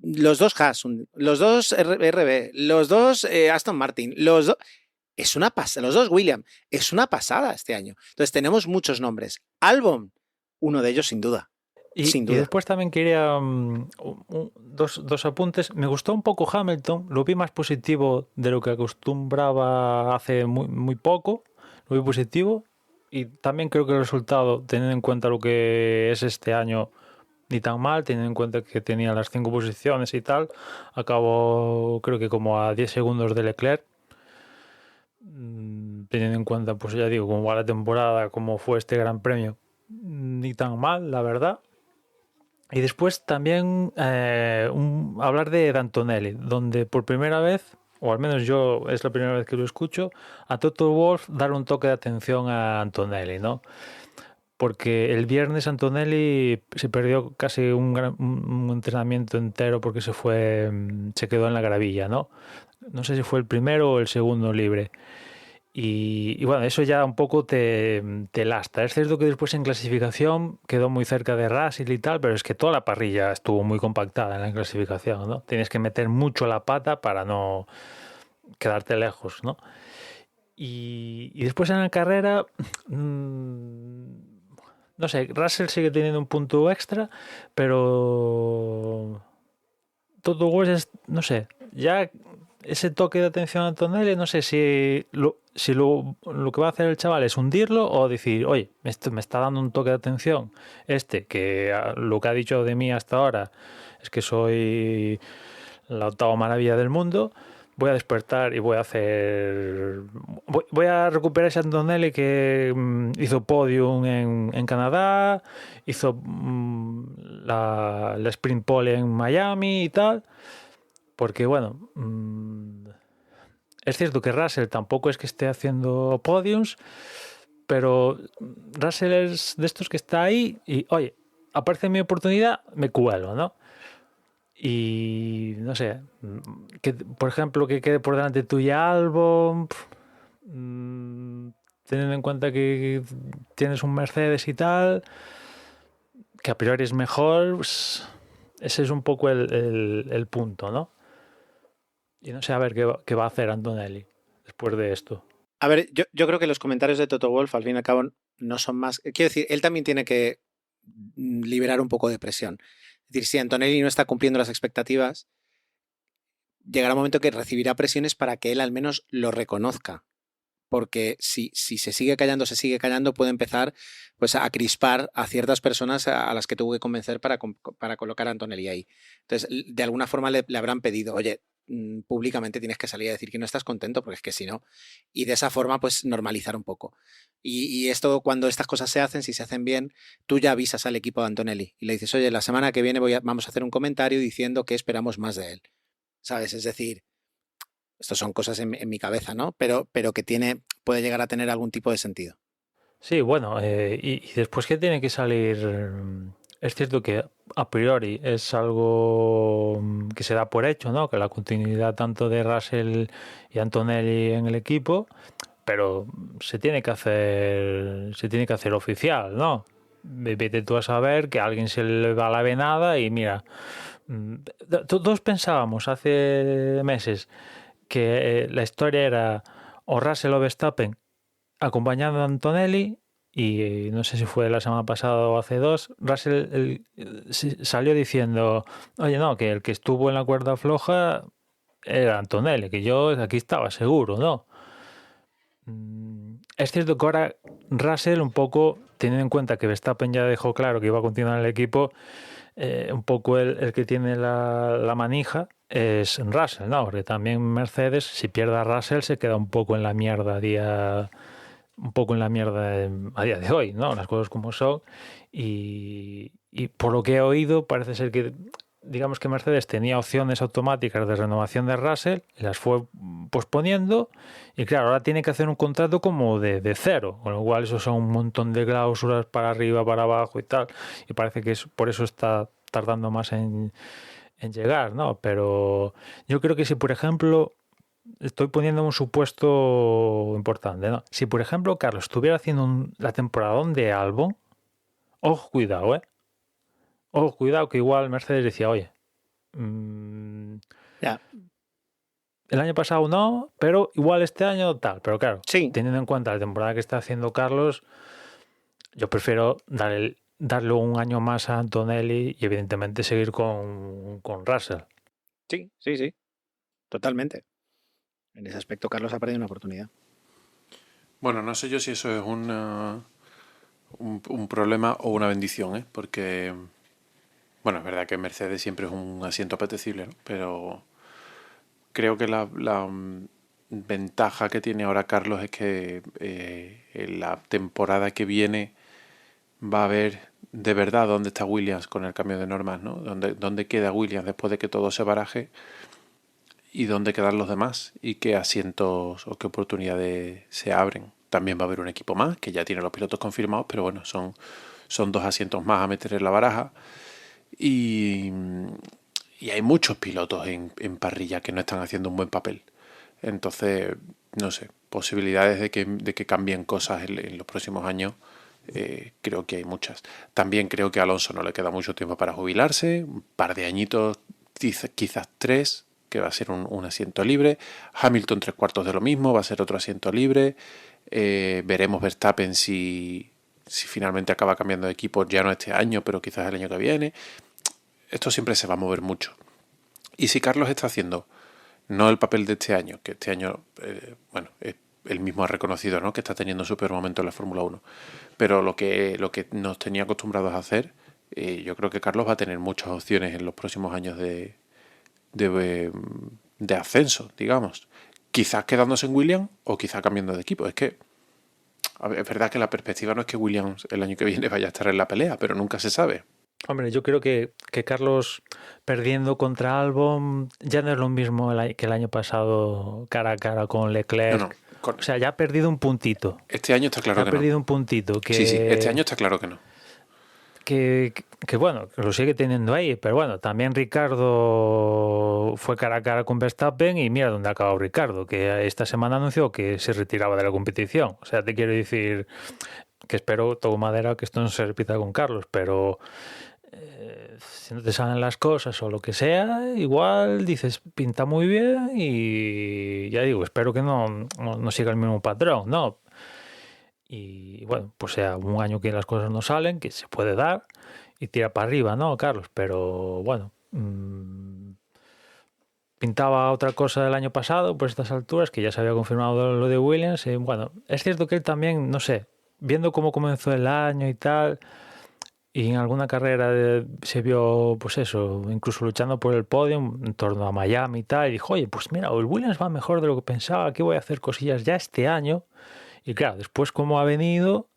los 2 Haas, los 2 RB, los 2 Aston Martin, los 2... Es una pasada, los 2 Williams, es una pasada este año. Entonces tenemos muchos nombres. Albon, uno de ellos sin duda. Y después también quería dos apuntes. Me gustó un poco Hamilton, lo vi más positivo de lo que acostumbraba hace muy poco, lo vi positivo. Y también creo que el resultado, teniendo en cuenta lo que es este año, ni tan mal, teniendo en cuenta que tenía las 5 posiciones y tal, acabó creo que como a 10 segundos de Leclerc. Teniendo en cuenta, pues ya digo, cómo va la temporada, cómo fue este gran premio, ni tan mal, la verdad. Y después también hablar de Antonelli, donde por primera vez, o al menos yo es la primera vez que lo escucho, a Toto Wolff dar un toque de atención a Antonelli, ¿no? porque el viernes Antonelli se perdió casi un entrenamiento entero porque se quedó en la gravilla, ¿no? No sé si fue el primero o el segundo libre. Y bueno, eso ya un poco te lastra. Es cierto que después en clasificación quedó muy cerca de Russell y tal, pero es que toda la parrilla estuvo muy compactada en la clasificación, ¿no? Tienes que meter mucho la pata para no quedarte lejos, ¿no? Y después en la carrera, no sé, Russell sigue teniendo un punto extra, pero Toto Wolff no sé, ya ese toque de atención a Antonelli, no sé si lo que va a hacer el chaval es hundirlo o decir, oye, esto me está dando un toque de atención, que lo que ha dicho de mí hasta ahora es que soy la octava maravilla del mundo, voy a despertar y voy a recuperar ese Antonelli que hizo podium en Canadá, hizo la sprint pole en Miami y tal, porque bueno, es cierto que Russell tampoco es que esté haciendo podiums, pero Russell es de estos que está ahí y, oye, aparece mi oportunidad, me cuelo, ¿no? Y no sé, que, por ejemplo, que quede por delante tuya Albon, teniendo en cuenta que tienes un Mercedes y tal, que a priori es mejor, pues, ese es un poco el punto, ¿no? Y no sé a ver qué va a hacer Antonelli después de esto. A ver, yo creo que los comentarios de Toto Wolff, al fin y al cabo, no son más. Quiero decir, él también tiene que liberar un poco de presión. Es decir, si Antonelli no está cumpliendo las expectativas, llegará un momento que recibirá presiones para que él al menos lo reconozca. Porque si se sigue callando, puede empezar pues, a crispar a ciertas personas a las que tuvo que convencer para colocar a Antonelli ahí. Entonces, de alguna forma le habrán pedido, oye, públicamente tienes que salir a decir que no estás contento, porque es que si no, y de esa forma pues normalizar un poco. Y esto, cuando estas cosas se hacen, si se hacen bien, tú ya avisas al equipo de Antonelli y le dices, oye, la semana que viene vamos a hacer un comentario diciendo que esperamos más de él, ¿sabes? Es decir, esto son cosas en mi cabeza, ¿no? Pero que puede llegar a tener algún tipo de sentido. Sí, bueno, y después que tiene que salir, es cierto que a priori es algo que se da por hecho, ¿no? Que la continuidad tanto de Russell y Antonelli en el equipo, pero se tiene que hacer oficial, ¿no? Vete tú a saber que a alguien se le va la venada y mira, todos pensábamos hace meses que la historia era o Russell o Verstappen acompañando a Antonelli y no sé si fue la semana pasada o hace dos, Russell salió diciendo, oye, no, que el que estuvo en la cuerda floja era Antonelli, que yo aquí estaba seguro, ¿no? Es cierto que ahora Russell un poco, teniendo en cuenta que Verstappen ya dejó claro que iba a continuar en el equipo, un poco el que tiene la manija es Russell, ¿no? Porque también Mercedes, si pierde a Russell, se queda un poco en la mierda a día de hoy, ¿no? Las cosas como son. Y por lo que he oído, parece ser que, digamos que Mercedes tenía opciones automáticas de renovación de Russell y las fue posponiendo. Y claro, ahora tiene que hacer un contrato como de cero, con lo cual eso son un montón de cláusulas para arriba, para abajo y tal. Y parece que por eso está tardando más en llegar, ¿no? Pero yo creo que si, por ejemplo, estoy poniendo un supuesto importante, ¿no? Si, por ejemplo, Carlos estuviera haciendo la temporada de Albon, ojo, cuidado, ¿eh? Ojo, cuidado, que igual Mercedes decía, oye, Ya. el año pasado no, pero igual este año tal. Pero claro, Sí. teniendo en cuenta la temporada que está haciendo Carlos, yo prefiero darle un año más a Antonelli y evidentemente seguir con Russell. Sí. Totalmente. En ese aspecto, Carlos ha perdido una oportunidad. Bueno, no sé yo si eso es un problema o una bendición, ¿eh? Porque, bueno, es verdad que Mercedes siempre es un asiento apetecible, ¿no? Pero creo que la ventaja que tiene ahora Carlos es que en la temporada que viene va a ver de verdad dónde está Williams con el cambio de normas, ¿no? Dónde queda Williams después de que todo se baraje y dónde quedan los demás y qué asientos o qué oportunidades se abren. también va a haber un equipo más, que ya tiene los pilotos confirmados, pero bueno, son 2 asientos más a meter en la baraja. Y hay muchos pilotos en parrilla que no están haciendo un buen papel. Entonces, no sé, posibilidades de que cambien cosas en los próximos años, creo que hay muchas. También creo que a Alonso no le queda mucho tiempo para jubilarse, un par de añitos, quizás 3, que va a ser un asiento libre. Hamilton 3/4 de lo mismo, va a ser otro asiento libre. Veremos Verstappen si finalmente acaba cambiando de equipo, ya no este año, pero quizás el año que viene. Esto siempre se va a mover mucho. Y si Carlos está haciendo no el papel de este año, que este año, él mismo ha reconocido, ¿no?, que está teniendo un super momento en la Fórmula 1, pero lo que nos tenía acostumbrados a hacer, yo creo que Carlos va a tener muchas opciones en los próximos años de ascenso, digamos. Quizás quedándose en Williams o quizás cambiando de equipo. Es que es verdad que la perspectiva no es que Williams el año que viene vaya a estar en la pelea, pero nunca se sabe. Hombre, yo creo que Carlos perdiendo contra Albon ya no es lo mismo que el año pasado cara a cara con Leclerc. O sea, ya ha perdido un puntito. Este año está claro que no. Ha perdido un puntito. Sí, este año está claro que no. Que bueno, lo sigue teniendo ahí, pero bueno, también Ricardo fue cara a cara con Verstappen y mira dónde ha acabado Ricardo, que esta semana anunció que se retiraba de la competición. O sea, te quiero decir que espero, toco madera, que esto no se repita con Carlos, pero si no te salen las cosas o lo que sea, igual dices, pinta muy bien y ya digo, espero que no siga el mismo patrón, ¿no? Y bueno, pues sea un año que las cosas no salen, que se puede dar y tira para arriba, ¿no, Carlos? Pero bueno, pintaba otra cosa el año pasado por estas alturas, que ya se había confirmado lo de Williams. Y bueno, es cierto que él también, no sé, viendo cómo comenzó el año y tal, y en alguna carrera se vio, pues eso, incluso luchando por el podio en torno a Miami y tal, y dijo, oye, pues mira, el Williams va mejor de lo que pensaba, aquí voy a hacer cosillas ya este año. Y claro, después cómo ha venido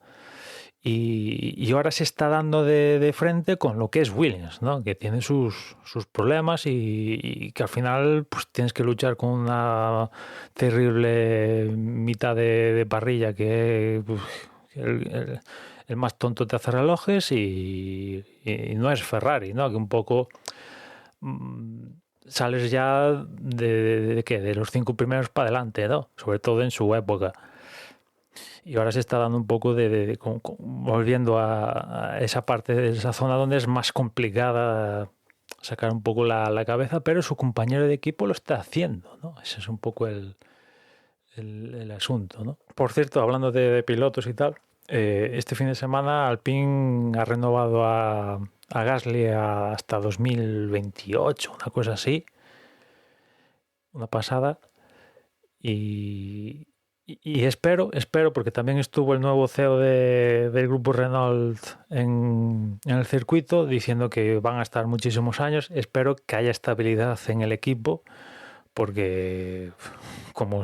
y ahora se está dando de frente con lo que es Williams, ¿no? Que tiene sus problemas y que al final pues tienes que luchar con una terrible mitad de parrilla que el más tonto te hace relojes y no es Ferrari, ¿no? Que un poco sales ya de los 5 primeros para adelante, ¿no? Sobre todo en su época. Y ahora se está dando un poco volviendo a esa parte de esa zona donde es más complicada sacar un poco la cabeza, pero su compañero de equipo lo está haciendo, ¿no? Ese es un poco el asunto, ¿no? Por cierto, hablando de pilotos y tal, este fin de semana Alpine ha renovado a Gasly hasta 2028, una cosa así, una pasada. Y espero, porque también estuvo el nuevo CEO del grupo Renault en el circuito diciendo que van a estar muchísimos años. Espero que haya estabilidad en el equipo, porque como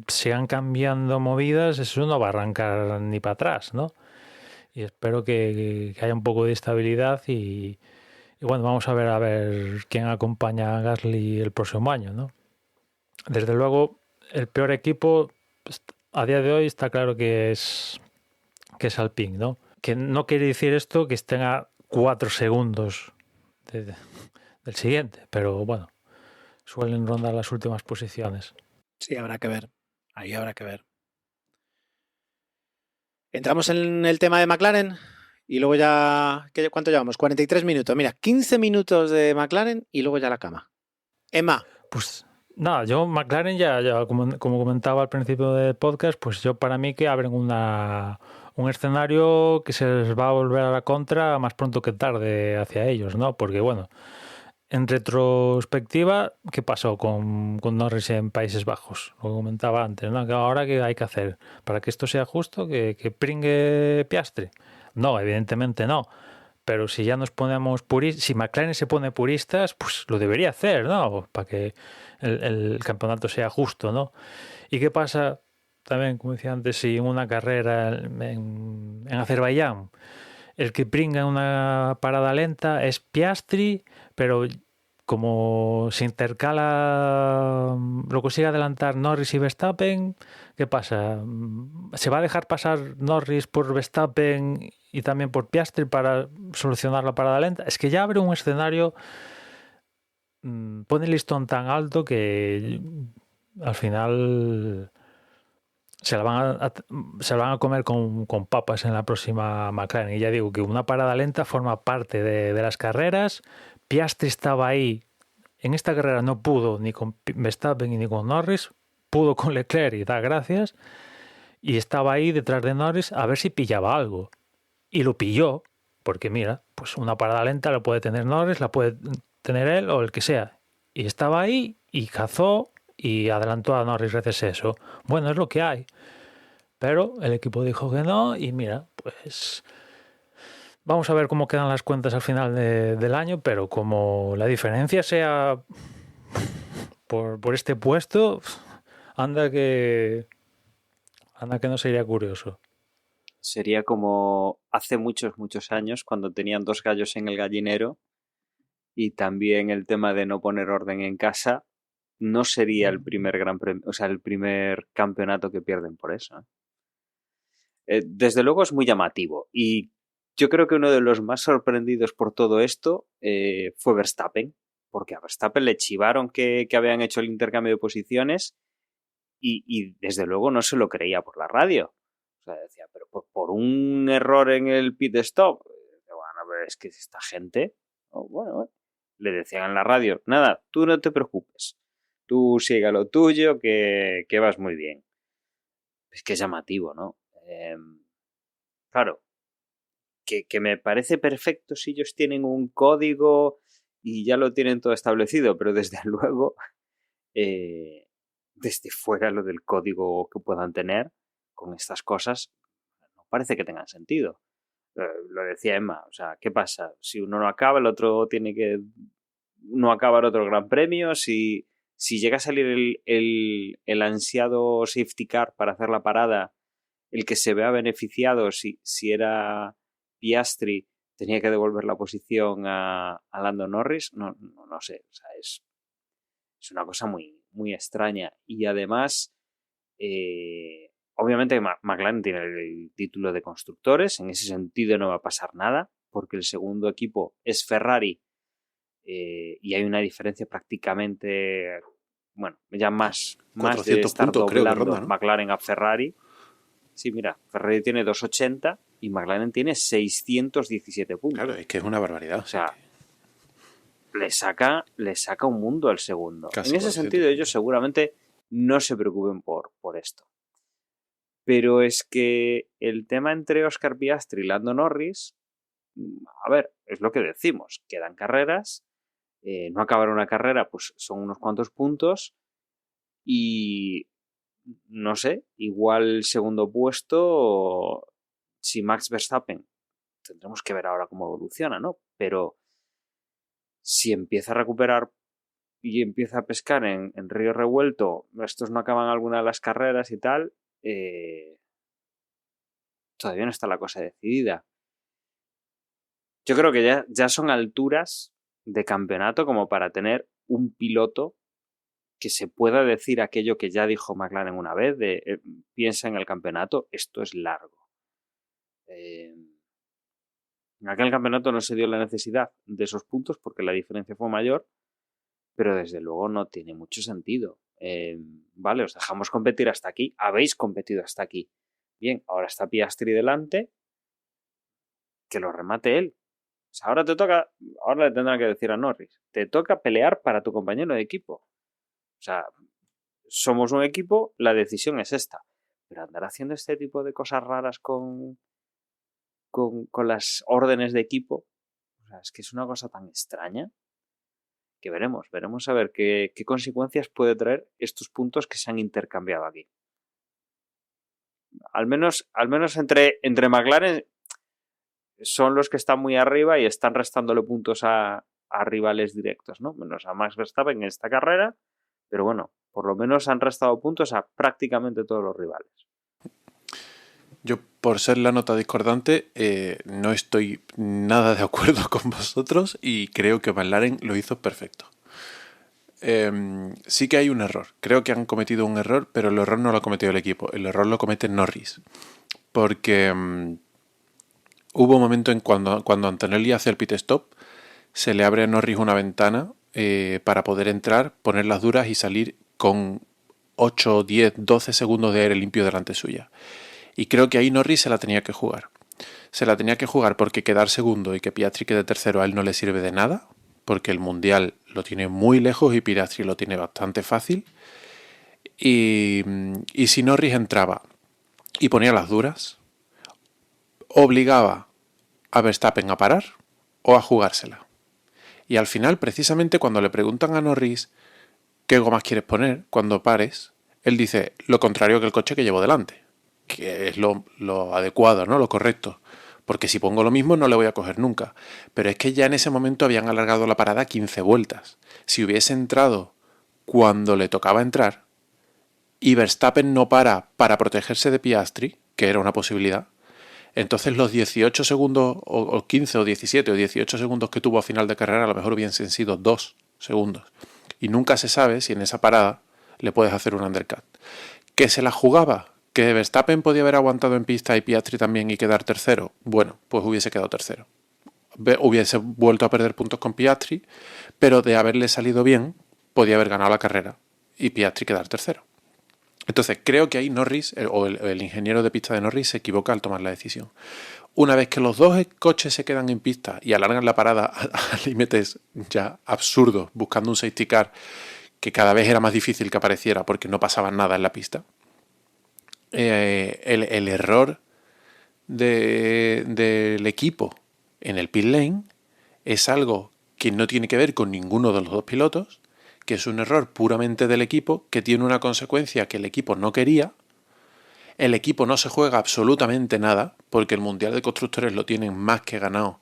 sigan cambiando movidas, eso no va a arrancar ni para atrás, ¿no? Y espero que haya un poco de estabilidad y bueno, vamos a ver quién acompaña a Gasly el próximo año, ¿no? Desde luego, el peor equipo a día de hoy está claro que es Alpine, ¿no? Que no quiere decir esto que estén a 4 segundos del siguiente, pero bueno, suelen rondar las últimas posiciones. Sí, habrá que ver. Ahí habrá que ver. Entramos en el tema de McLaren y luego ya... ¿Cuánto llevamos? 43 minutos. Mira, 15 minutos de McLaren y luego ya la cama. Emma. Pues nada, yo McLaren ya como comentaba al principio del podcast, pues yo para mí que abren un escenario que se les va a volver a la contra más pronto que tarde hacia ellos, ¿no? Porque bueno, en retrospectiva, ¿qué pasó con Norris en Países Bajos? Lo comentaba antes, ¿no? Que ahora ¿qué hay que hacer? Para que esto sea justo, que pringue Piastri. No, evidentemente no. Pero si ya nos ponemos puristas, si McLaren se pone puristas, pues lo debería hacer, ¿no? Para que el campeonato sea justo, ¿no? ¿Y qué pasa también, como decía antes, si en una carrera en Azerbaiyán el que pringa una parada lenta es Piastri, pero como se intercala, lo consigue adelantar Norris y Verstappen, ¿qué pasa? ¿Se va a dejar pasar Norris por Verstappen y también por Piastri para solucionar la parada lenta? Es que ya abre un escenario, pone el listón tan alto que al final se la van a comer con papas en la próxima McLaren. Y ya digo que una parada lenta forma parte de las carreras. Piastri estaba ahí. En esta carrera no pudo ni con Verstappen ni con Norris. Pudo con Leclerc y da gracias. Y estaba ahí detrás de Norris a ver si pillaba algo. Y lo pilló. Porque mira, pues una parada lenta la puede tener Norris, la puede tener él o el que sea. Y estaba ahí y cazó y adelantó a Norris gracias a eso. Bueno, es lo que hay. Pero el equipo dijo que no y mira, pues vamos a ver cómo quedan las cuentas al final del año, pero como la diferencia sea por este puesto, anda que no sería curioso. Sería como hace muchos, muchos años cuando tenían 2 gallos en el gallinero y también el tema de no poner orden en casa. No sería el primer gran premio, o sea, el primer campeonato que pierden por eso. Desde luego es muy llamativo y yo creo que uno de los más sorprendidos por todo esto fue Verstappen, porque a Verstappen le chivaron que habían hecho el intercambio de posiciones y desde luego no se lo creía por la radio. O sea, decía, pero por un error en el pit stop, bueno, pero es que esta gente, bueno, le decían en la radio, nada, tú no te preocupes. Tú siga lo tuyo, que vas muy bien. Es que es llamativo, ¿no? Claro, que me parece perfecto si ellos tienen un código y ya lo tienen todo establecido, pero desde luego, desde fuera lo del código que puedan tener con estas cosas, no parece que tengan sentido. Lo decía Emma, o sea, ¿qué pasa? Si uno no acaba, el otro tiene que no acabar otro gran premio, si llega a salir el ansiado safety car para hacer la parada, el que se vea beneficiado, si era Piastri, tenía que devolver la posición a Lando Norris, no sé, o sea, es una cosa muy, muy extraña. Y además, obviamente McLaren tiene el título de constructores, en ese sentido no va a pasar nada, porque el segundo equipo es Ferrari, y hay una diferencia prácticamente, bueno, ya más de estar puntos, creo, doblando ronda, ¿no? McLaren a Ferrari. Sí, mira, Ferrari tiene 280 y McLaren tiene 617 puntos. Claro, es que es una barbaridad. O sea, le saca un mundo al segundo. Casi en ese 400. sentido, ellos seguramente no se preocupen por esto. Pero es que el tema entre Oscar Piastri y Lando Norris, a ver, es lo que decimos, quedan carreras, no acabar una carrera pues son unos cuantos puntos y no sé, igual segundo puesto, si Max Verstappen, tendremos que ver ahora cómo evoluciona, ¿no? Pero si empieza a recuperar y empieza a pescar en río revuelto, estos no acaban alguna de las carreras y tal, todavía no está la cosa decidida. Yo creo que ya son alturas de campeonato como para tener un piloto que se pueda decir aquello que ya dijo McLaren una vez, de piensa en el campeonato, esto es largo. En aquel campeonato no se dio la necesidad de esos puntos porque la diferencia fue mayor, pero desde luego no tiene mucho sentido. Vale, os dejamos competir hasta aquí, habéis competido hasta aquí. Bien, ahora está Piastri delante, que lo remate él. O sea, ahora le tendrán que decir a Norris, te toca pelear para tu compañero de equipo. O sea, somos un equipo, la decisión es esta. Pero andar haciendo este tipo de cosas raras con las órdenes de equipo, o sea, es que es una cosa tan extraña que veremos a ver qué consecuencias puede traer estos puntos que se han intercambiado aquí. Al menos entre McLaren son los que están muy arriba y están restándole puntos a rivales directos, ¿no? Menos a Max Verstappen en esta carrera, pero bueno, por lo menos han restado puntos a prácticamente todos los rivales. Yo, por ser la nota discordante, no estoy nada de acuerdo con vosotros y creo que McLaren lo hizo perfecto. sí que hay un error. Creo que han cometido un error, pero el error no lo ha cometido el equipo. El error lo comete Norris. Porque hubo un momento en cuando Antonelli hace el pit stop, se le abre a Norris una ventana para poder entrar, poner las duras y salir con 8, 10, 12 segundos de aire limpio delante suya. Y creo que ahí Norris se la tenía que jugar. Se la tenía que jugar porque quedar segundo y que Piastri quede tercero a él no le sirve de nada, porque el Mundial lo tiene muy lejos y Piastri lo tiene bastante fácil. Y si Norris entraba y ponía las duras, obligaba a Verstappen a parar o a jugársela. Y al final, precisamente cuando le preguntan a Norris qué gomas quieres poner cuando pares, él dice lo contrario que el coche que llevo delante, que es lo adecuado, ¿no? Lo correcto. Porque si pongo lo mismo no le voy a coger nunca. Pero es que ya en ese momento habían alargado la parada 15 vueltas. Si hubiese entrado cuando le tocaba entrar y Verstappen no para protegerse de Piastri, que era una posibilidad, entonces los 18 segundos o 15 o 17 o 18 segundos que tuvo a final de carrera a lo mejor hubiesen sido 2 segundos. Y nunca se sabe si en esa parada le puedes hacer un undercut. ¿Que se la jugaba? ¿Que Verstappen podía haber aguantado en pista y Piastri también y quedar tercero? Bueno, pues hubiese quedado tercero. Hubiese vuelto a perder puntos con Piastri, pero de haberle salido bien, podía haber ganado la carrera y Piastri quedar tercero. Entonces creo que ahí Norris, el ingeniero de pista de Norris, se equivoca al tomar la decisión. Una vez que los dos coches se quedan en pista y alargan la parada a límites ya absurdos, buscando un safety car que cada vez era más difícil que apareciera porque no pasaba nada en la pista, el error del equipo en el pit lane es algo que no tiene que ver con ninguno de los dos pilotos, que es un error puramente del equipo, que tiene una consecuencia que el equipo no quería. El equipo no se juega absolutamente nada, porque el Mundial de Constructores lo tienen más que ganado,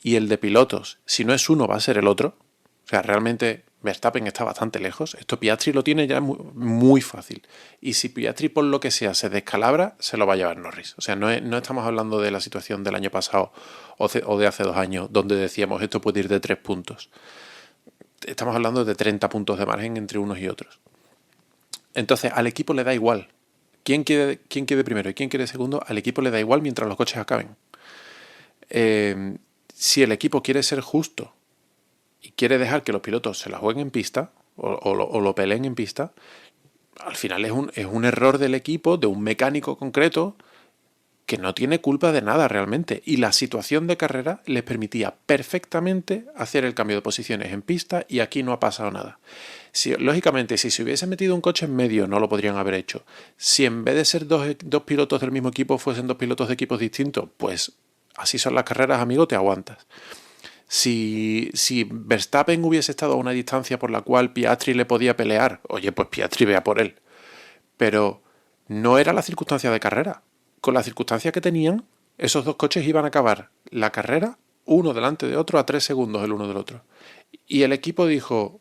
y el de pilotos, si no es uno, va a ser el otro. O sea, realmente Verstappen está bastante lejos. Esto Piastri lo tiene ya muy, muy fácil. Y si Piastri por lo que sea se descalabra, se lo va a llevar Norris. O sea, no estamos hablando de la situación del año pasado o de hace 2 años, donde decíamos esto puede ir de 3 puntos. Estamos hablando de 30 puntos de margen entre unos y otros. Entonces, al equipo le da igual. ¿Quién quede primero y quién quede segundo? Al equipo le da igual mientras los coches acaben. Si el equipo quiere ser justo y quiere dejar que los pilotos se la jueguen en pista o lo peleen en pista, al final es un error del equipo, de un mecánico concreto, que no tiene culpa de nada realmente. Y la situación de carrera les permitía perfectamente hacer el cambio de posiciones en pista y aquí no ha pasado nada. Lógicamente, si se hubiese metido un coche en medio, no lo podrían haber hecho. Si en vez de ser dos pilotos del mismo equipo fuesen 2 pilotos de equipos distintos, pues así son las carreras, amigo, te aguantas. Si Verstappen hubiese estado a una distancia por la cual Piastri le podía pelear, oye, pues Piastri vea por él. Pero no era la circunstancia de carrera. Con la circunstancia que tenían, esos dos coches iban a acabar la carrera uno delante de otro a 3 segundos el uno del otro. Y el equipo dijo,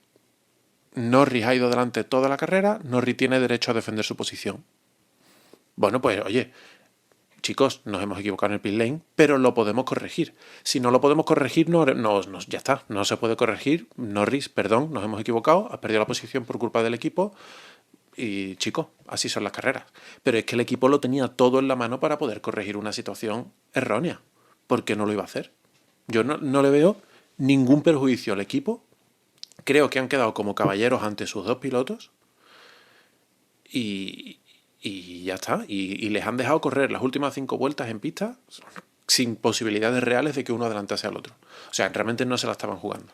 Norris ha ido delante toda la carrera, Norris tiene derecho a defender su posición. Bueno, pues oye, chicos, nos hemos equivocado en el pit lane, pero lo podemos corregir. Si no lo podemos corregir, ya está, no se puede corregir. Norris, perdón, nos hemos equivocado, has perdido la posición por culpa del equipo. Y chicos, así son las carreras. Pero es que el equipo lo tenía todo en la mano para poder corregir una situación errónea. ¿Por qué no lo iba a hacer? Yo no le veo ningún perjuicio al equipo. Creo que han quedado como caballeros ante sus dos pilotos. Y ya está. Y les han dejado correr las últimas 5 vueltas en pista sin posibilidades reales de que uno adelantase al otro. O sea, realmente no se la estaban jugando.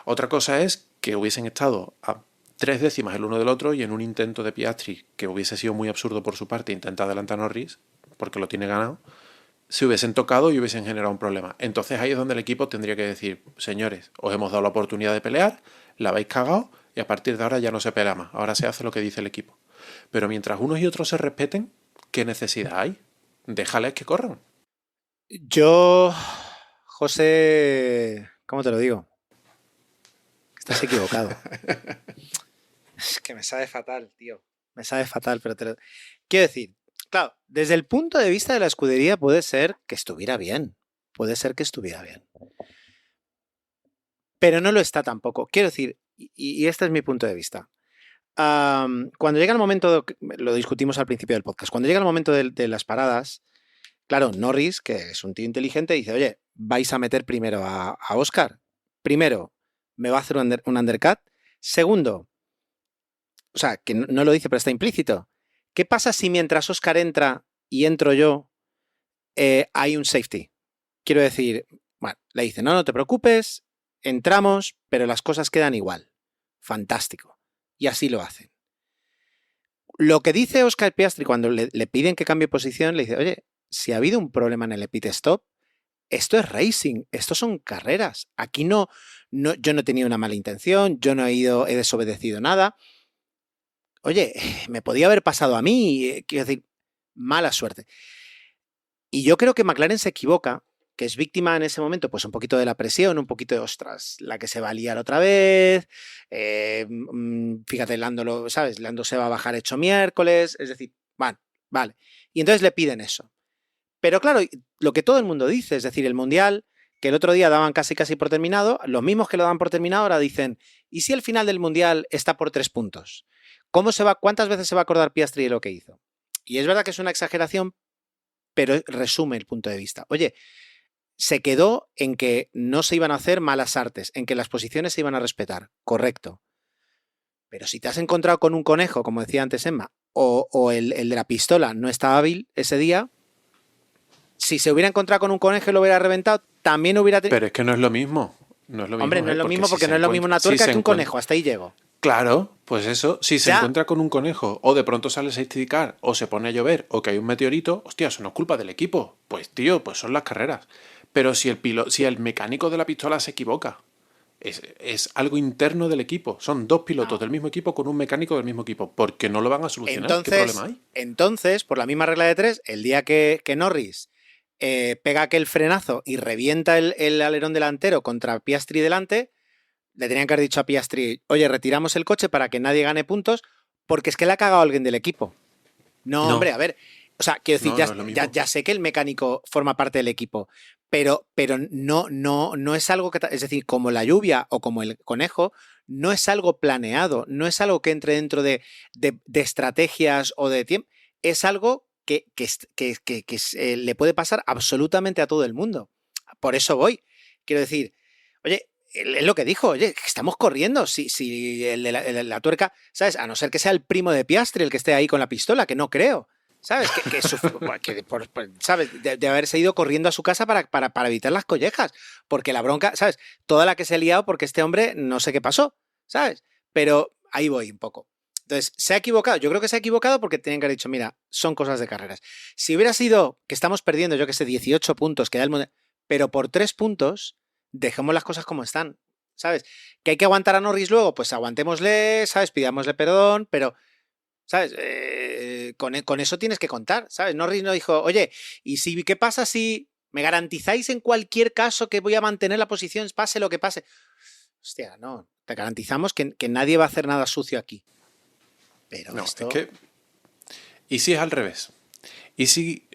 Otra cosa es que hubiesen estado a 3 décimas el uno del otro y en un intento de Piastri, que hubiese sido muy absurdo por su parte, intenta adelantar a Norris, porque lo tiene ganado, se hubiesen tocado y hubiesen generado un problema. Entonces ahí es donde el equipo tendría que decir, señores, os hemos dado la oportunidad de pelear, la habéis cagado y a partir de ahora ya no se pelea más, ahora se hace lo que dice el equipo. Pero mientras unos y otros se respeten, ¿qué necesidad hay? Déjales que corran. Yo, José, ¿cómo te lo digo? Estás equivocado. Es que me sabe fatal, tío. Me sabe fatal, pero quiero decir, claro, desde el punto de vista de la escudería puede ser que estuviera bien. Puede ser que estuviera bien. Pero no lo está tampoco. Quiero decir, y este es mi punto de vista. Cuando llega el momento, lo discutimos al principio del podcast, cuando llega el momento de las paradas, claro, Norris, que es un tío inteligente, dice, oye, vais a meter primero a Oscar. Primero, me va a hacer un undercut. Segundo, o sea, que no lo dice, pero está implícito. ¿Qué pasa si mientras Oscar entra y entro yo, hay un safety? Quiero decir, bueno, le dice, no te preocupes, entramos, pero las cosas quedan igual. Fantástico. Y así lo hacen. Lo que dice Oscar Piastri cuando le piden que cambie posición, le dice, oye, si ha habido un problema en el pit stop, esto es racing, esto son carreras. Aquí yo no he tenido una mala intención, yo no he desobedecido nada. Oye, me podía haber pasado a mí, quiero decir, mala suerte. Y yo creo que McLaren se equivoca, que es víctima en ese momento, pues un poquito de la presión, un poquito de, ostras, la que se va a liar otra vez, fíjate, ¿sabes? Lando se va a bajar hecho miércoles, es decir, vale. Y entonces le piden eso. Pero claro, lo que todo el mundo dice, es decir, el Mundial, que el otro día daban casi por terminado, los mismos que lo dan por terminado ahora dicen, ¿y si el final del Mundial está por 3 puntos? ¿Cuántas veces se va a acordar Piastri de lo que hizo? Y es verdad que es una exageración, pero resume el punto de vista. Oye, se quedó en que no se iban a hacer malas artes, en que las posiciones se iban a respetar, correcto. Pero si te has encontrado con un conejo, como decía antes Emma, o el de la pistola no está hábil ese día, si se hubiera encontrado con un conejo y lo hubiera reventado, también hubiera tenido... Pero es que no es lo mismo. No es lo Hombre, mismo, no es lo mismo porque si no es lo mismo una tuerca que un encuentra... conejo, hasta ahí llego. Claro, pues eso, si se encuentra con un conejo o de pronto sale safety car o se pone a llover o que hay un meteorito, hostia, eso no es culpa del equipo. Pues tío, pues son las carreras. Pero si el mecánico de la pistola se equivoca, es algo interno del equipo. Son 2 pilotos del mismo equipo con un mecánico del mismo equipo. ¿Por qué no lo van a solucionar? ¿Qué problema hay? Entonces, por la misma regla de 3, el día que Norris pega aquel frenazo y revienta el alerón delantero contra Piastri delante, le tenían que haber dicho a Piastri, oye, retiramos el coche para que nadie gane puntos, porque es que le ha cagado a alguien del equipo. No, hombre, a ver, o sea, quiero decir, ya sé que el mecánico forma parte del equipo, pero no es algo que, es decir, como la lluvia o como el conejo, no es algo planeado, no es algo que entre dentro de estrategias o de tiempo, es algo que le puede pasar absolutamente a todo el mundo. Por eso voy. Quiero decir, oye, es lo que dijo, oye, que estamos corriendo. Si el de la tuerca, ¿sabes? A no ser que sea el primo de Piastri el que esté ahí con la pistola, que no creo. ¿Sabes? ¿Sabes? De haberse ido corriendo a su casa para evitar las collejas. Porque la bronca, ¿sabes? Toda la que se ha liado porque este hombre no sé qué pasó, ¿sabes? Pero ahí voy un poco. Entonces, ¿se ha equivocado? Yo creo que se ha equivocado porque tenían que haber dicho, mira, son cosas de carreras. Si hubiera sido que estamos perdiendo, yo que sé, 18 puntos, que da el Mundial, pero por 3 puntos, dejemos las cosas como están, ¿sabes? ¿Que hay que aguantar a Norris luego? Pues aguantémosle, ¿sabes? Pidámosle perdón, pero, ¿sabes? Con eso tienes que contar, ¿sabes? Norris no dijo, oye, ¿y qué pasa si me garantizáis en cualquier caso que voy a mantener la posición, pase lo que pase? Hostia, no, te garantizamos que nadie va a hacer nada sucio aquí. Pero no, esto... es que... ¿Y si es al revés? ¿Y si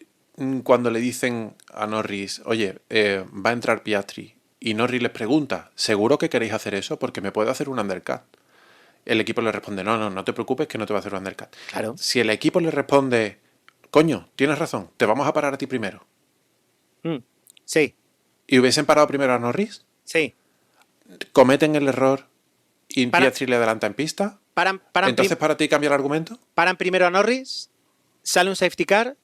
cuando le dicen a Norris, oye, va a entrar Piastri, y Norris les pregunta, ¿seguro que queréis hacer eso? Porque me puede hacer un undercut. El equipo le responde, no te preocupes que no te va a hacer un undercut. Claro. Si el equipo le responde, coño, tienes razón, te vamos a parar a ti primero. Sí. ¿Y hubiesen parado primero a Norris? Sí. ¿Cometen el error y Piastri le adelanta en pista? Entonces, ¿para ti cambia el argumento? Paran primero a Norris, sale un safety car,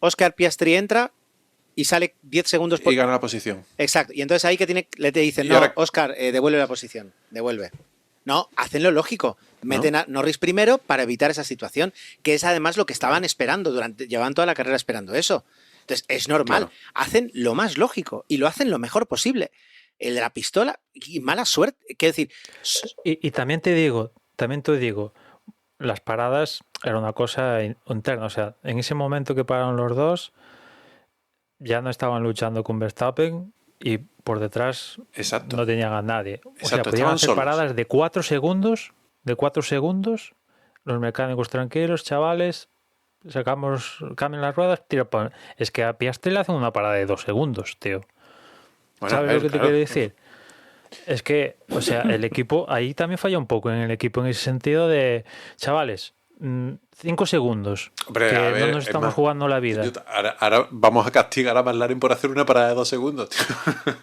Oscar Piastri entra y sale 10 segundos y gana la posición. Exacto. Y entonces ahí que te dicen, no, ahora... Oscar, devuelve la posición. Devuelve. No, hacen lo lógico. Meten a Norris primero para evitar esa situación, que es además lo que estaban esperando, llevaban toda la carrera esperando eso. Entonces, es normal. Claro. Hacen lo más lógico y lo hacen lo mejor posible. El de la pistola, y mala suerte. Quiero decir... Y también te digo, las paradas era una cosa interna. O sea, en ese momento que pararon los dos, ya no estaban luchando con Verstappen y por detrás Exacto. no tenían a nadie. O sea, Exacto, podían hacer solos. paradas de 4 segundos, los mecánicos tranquilos, chavales, cambian las ruedas, es que a Piastri le hacen una parada de 2 segundos, tío. Bueno, ¿Sabes lo que te quiero decir? Es que, o sea, el equipo ahí también falla un poco en el equipo en ese sentido de, chavales, 5 segundos, Hombre, que a ver, no nos es estamos más, jugando la vida. ahora vamos a castigar a McLaren por hacer una parada de 2 segundos, tío.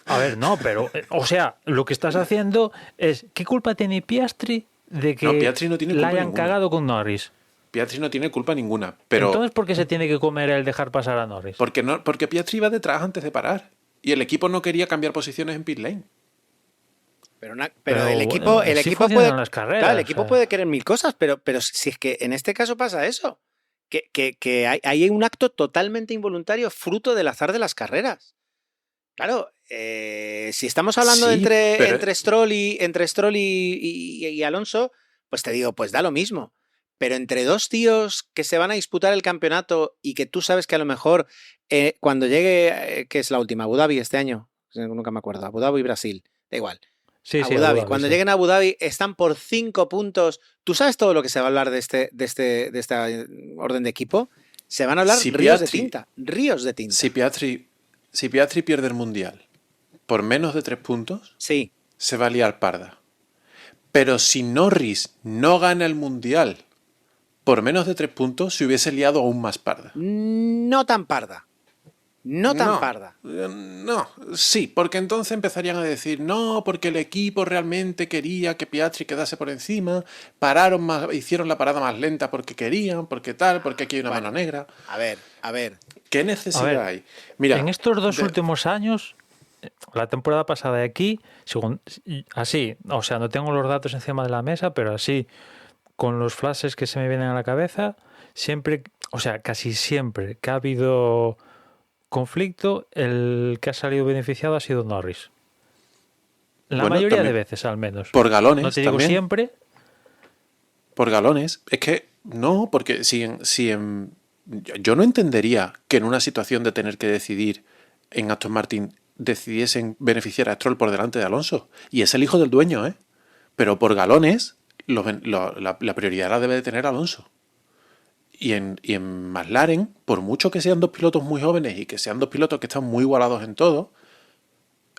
A ver, no, pero, o sea, lo que estás haciendo es, ¿qué culpa tiene Piastri de que No, Piastri no tiene la culpa hayan ninguna. cagado con Norris? Piastri no tiene culpa ninguna, pero Entonces, ¿por qué se tiene que comer el dejar pasar a Norris? porque Piastri iba detrás antes de parar y el equipo no quería cambiar posiciones en pit lane. Pero el equipo, el así equipo funcionan puede, las carreras, claro, el o equipo sea. puede querer mil cosas, pero si es que en este caso pasa eso, que hay un acto totalmente involuntario fruto del azar de las carreras. Claro, si estamos hablando Sí, entre, pero- entre Stroll y Alonso, pues te digo, pues da lo mismo. Pero entre dos tíos que se van a disputar el campeonato y que tú sabes que a lo mejor cuando llegue, que es la última, Abu Dhabi este año, nunca me acuerdo, Abu Dhabi y Brasil, da igual. Sí, Abu sí, Dhabi. Abu Dhabi, Cuando sí. lleguen a Abu Dhabi están por 5 puntos. ¿Tú sabes todo lo que se va a hablar de esta orden de equipo? Se van a hablar Si ríos de Piastri- tinta. Ríos de tinta. Si Piastri pierde el Mundial por menos de 3 puntos, Sí. se va a liar parda. Pero si Norris no gana el Mundial por menos de 3 puntos, se hubiese liado aún más parda. No tan parda. No tan parda. No, sí, porque entonces empezarían a decir, no, porque el equipo realmente quería que Piastri quedase por encima, pararon más, hicieron la parada más lenta porque querían, porque tal, porque aquí hay una mano negra. A ver. ¿Qué necesidad A ver, hay? Mira, en estos dos de- últimos años, la temporada pasada de aquí, según, así, o sea, no tengo los datos encima de la mesa, pero así, con los flashes que se me vienen a la cabeza, siempre, o sea, casi siempre que ha habido conflicto, el que ha salido beneficiado ha sido Norris. La Bueno, mayoría de también veces, al menos. por galones No te digo también. siempre. Por galones. Es que no, porque yo no entendería que en una situación de tener que decidir en Aston Martin decidiesen beneficiar a Stroll por delante de Alonso. Y es el hijo del dueño, ¿eh? Pero por galones la prioridad la debe de tener Alonso. Y en McLaren, por mucho que sean dos pilotos muy jóvenes y que sean dos pilotos que están muy igualados en todo,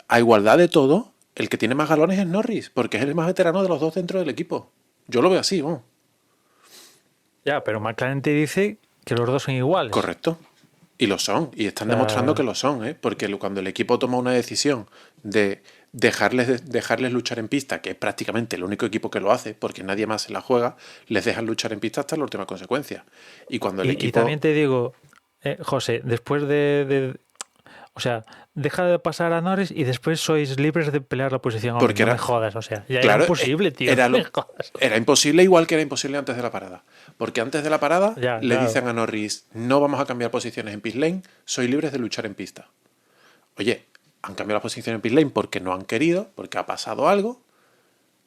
a igualdad de todo, el que tiene más galones es Norris, porque es el más veterano de los dos dentro del equipo. Yo lo veo así, vamos. Ya, pero McLaren te dice que los dos son iguales. Correcto. Y lo son. Y están demostrando que lo son, ¿eh? Porque cuando el equipo toma una decisión de dejarles luchar en pista, que es prácticamente el único equipo que lo hace, porque nadie más se la juega, les dejan luchar en pista hasta la última consecuencia. Y cuando el Y equipo... también te digo, José, después o sea, deja de pasar a Norris y después sois libres de pelear la posición. Porque no era- me jodas, o sea, ya Claro, era imposible, tío. era no lo- me jodas. Era imposible, igual que era imposible antes de la parada. Porque antes de la parada Ya, le claro. dicen a Norris, no vamos a cambiar posiciones en pit lane, sois libres de luchar en pista. Oye, han cambiado la posición en pit lane porque no han querido, porque ha pasado algo,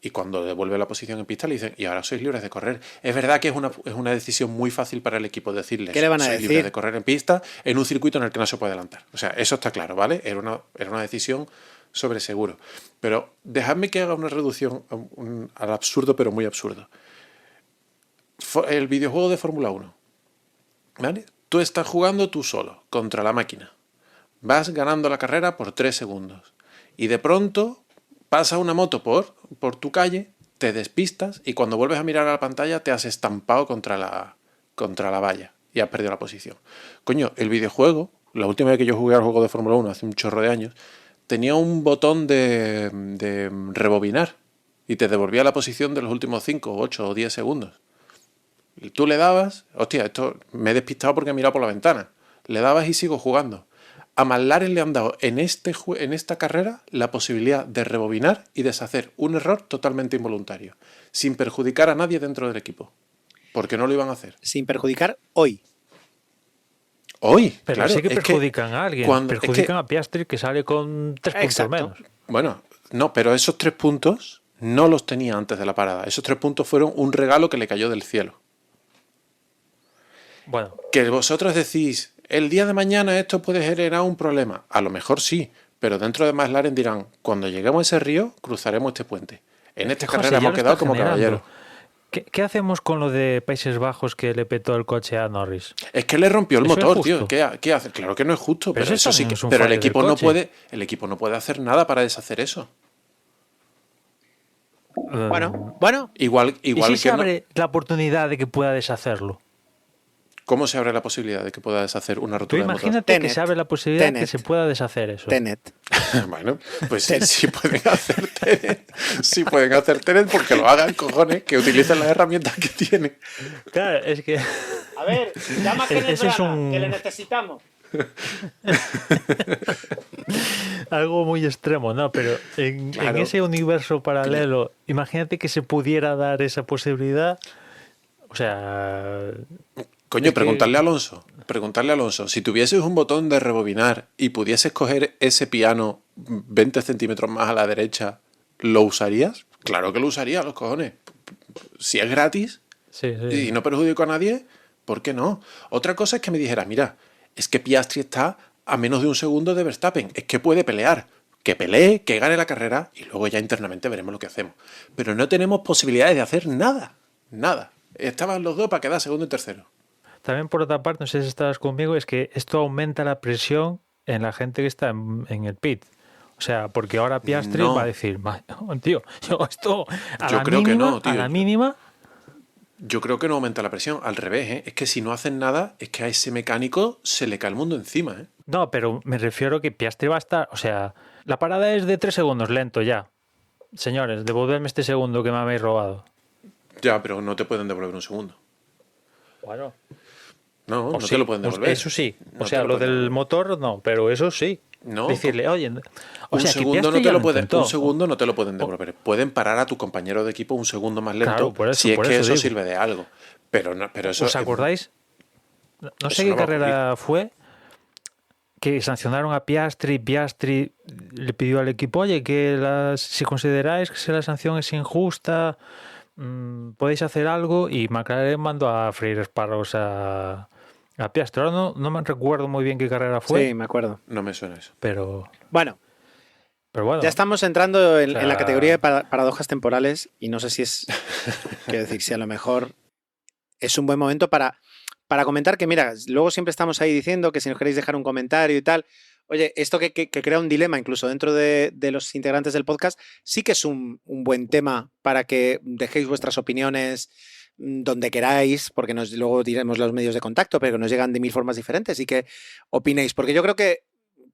y cuando devuelve la posición en pista le dicen, y ahora sois libres de correr. Es verdad que es una decisión muy fácil para el equipo decirles, ¿Qué le van a sois decir? libres de correr en pista en un circuito en el que no se puede adelantar. O sea, eso está claro, ¿vale? Era una decisión sobre seguro. Pero dejadme que haga una reducción al absurdo, pero muy absurdo. El videojuego de Fórmula 1, ¿vale? Tú estás jugando tú solo, contra la máquina. Vas ganando la carrera por 3 segundos. Y de pronto pasa una moto por tu calle, te despistas y cuando vuelves a mirar a la pantalla te has estampado contra la valla y has perdido la posición. Coño, el videojuego, la última vez que yo jugué al juego de Fórmula 1 hace un chorro de años, tenía un botón de rebobinar y te devolvía la posición de los últimos 5, 8 o 10 segundos. Y tú le dabas, hostia, esto me he despistado porque he mirado por la ventana. Le dabas y sigo jugando. A McLaren le han dado en esta carrera la posibilidad de rebobinar y deshacer un error totalmente involuntario, sin perjudicar a nadie dentro del equipo. Porque no lo iban a hacer. Sin perjudicar hoy. Hoy, Pero claro, sí que es perjudican a alguien. Perjudican a Piastri, que sale con 3 puntos Exacto. menos. Bueno, no, pero esos 3 puntos no los tenía antes de la parada. Esos 3 puntos fueron un regalo que le cayó del cielo. Bueno, Que vosotros decís, el día de mañana esto puede generar un problema. A lo mejor sí, pero dentro de McLaren dirán, cuando lleguemos a ese río, cruzaremos este puente. En esta José, carrera ya hemos lo quedado está como generando. caballeros. ¿Qué hacemos con lo de Países Bajos que le petó el coche a Norris? Es que le rompió el ¿Eso es motor, justo? tío. ¿Qué hace? Claro que no es justo, Pero pero eso eso sí también que, es un pero el fallo del equipo no coche. puede, el equipo no puede hacer nada para deshacer eso. Bueno, Igual ¿Y que si se no- abre la oportunidad de que pueda deshacerlo? ¿Cómo se abre la posibilidad de que pueda deshacer una Tú rotura de motor? imagínate que Tenet. se abre la posibilidad de que Tenet. se pueda deshacer eso. Tenet. Bueno, pues sí pueden hacer Tenet. Sí pueden hacer Tenet porque lo hagan, cojones, que utilicen las herramientas que tienen. Claro, es que A ver, llama a Kenneth Ese es Branagh, un- que le necesitamos. algo muy extremo, ¿no? Pero en Claro. ese universo paralelo, imagínate que se pudiera dar esa posibilidad. O sea, Coño, Es que- preguntarle a Alonso, si tuvieses un botón de rebobinar y pudieses coger ese piano 20 centímetros más a la derecha, ¿lo usarías? Claro que lo usaría, los cojones. Si es gratis sí, sí. y no perjudico a nadie, ¿por qué no? Otra cosa es que me dijeras, mira, es que Piastri está a menos de un segundo de Verstappen, es que puede pelear. Que pelee, que gane la carrera y luego ya internamente veremos lo que hacemos. Pero no tenemos posibilidades de hacer nada. Nada. Estaban los dos para quedar segundo y tercero. También por otra parte, no sé si estás conmigo, es que esto aumenta la presión en la gente que está en el pit. O sea, porque ahora Piastri No. va a decir, tío, yo esto a Yo la creo que mínima, no, tío. a la mínima, Yo creo que no aumenta la presión. Al revés, ¿eh? Es que si no hacen nada, es que a ese mecánico se le cae el mundo encima, ¿eh? no, pero me refiero que Piastri va a estar, o sea, la parada es de 3 segundos, lento ya. Señores, devolverme este segundo que me habéis robado. Ya, pero no te pueden devolver un segundo. Bueno, No, o no sí, te lo pueden devolver. Eso sí. No O sea, te lo pueden del devolver. motor no, pero eso sí. No, Decirle, oye, o un sea, que segundo no Piastri te ya lo pueden, intentó. un segundo no te lo pueden devolver. Pueden parar a tu compañero de equipo un segundo más lento Claro, por eso- si es por que eso eso digo. sirve de algo. Pero no, pero eso ¿Os acordáis? No eso sé qué no va a carrera fue que sancionaron a Piastri. Piastri le pidió al equipo, oye, si consideráis que la sanción es injusta, podéis hacer algo. Y McLaren mandó a freír espárragos a Piastri. Ahora no me recuerdo muy bien qué carrera fue, Sí, me acuerdo. no me suena eso. pero Bueno, bueno. ya estamos entrando en, O sea- en la categoría de paradojas temporales y no sé si es, quiero decir, si a lo mejor es un buen momento para comentar que, mira, luego siempre estamos ahí diciendo que si nos queréis dejar un comentario y tal, oye, esto que crea un dilema incluso dentro de los integrantes del podcast, sí que es un buen tema para que dejéis vuestras opiniones donde queráis, porque luego diremos los medios de contacto, pero que nos llegan de mil formas diferentes y que opinéis, porque yo creo que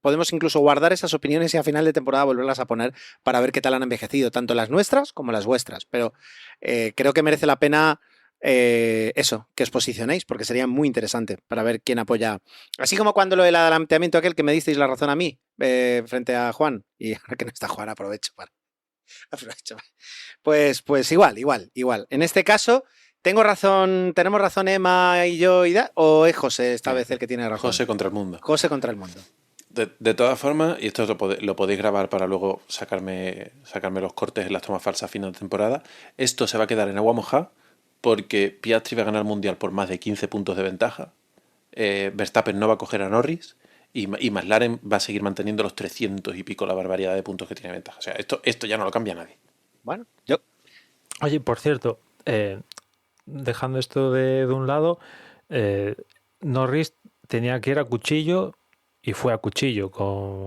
podemos incluso guardar esas opiniones y a final de temporada volverlas a poner para ver qué tal han envejecido, tanto las nuestras como las vuestras. Pero creo que merece la pena eso, que os posicionéis, porque sería muy interesante para ver quién apoya. Así como cuando lo del adelantamiento aquel que me disteis la razón a mí frente a Juan, y ahora que no está Juan, aprovecho. Pues igual. En este caso, tenemos razón Emma y yo, o es José esta vez el que tiene razón. José contra el mundo. José contra el mundo. De todas formas, y esto lo podéis grabar para luego sacarme los cortes en las tomas falsas a final de temporada, esto se va a quedar en agua mojada porque Piastri va a ganar el Mundial por más de 15 puntos de ventaja, Verstappen no va a coger a Norris y McLaren va a seguir manteniendo los 300 y pico, la barbaridad de puntos que tiene ventaja. O sea, esto ya no lo cambia nadie. Bueno, Oye, por cierto, dejando esto de un lado, Norris tenía que ir a cuchillo y fue a cuchillo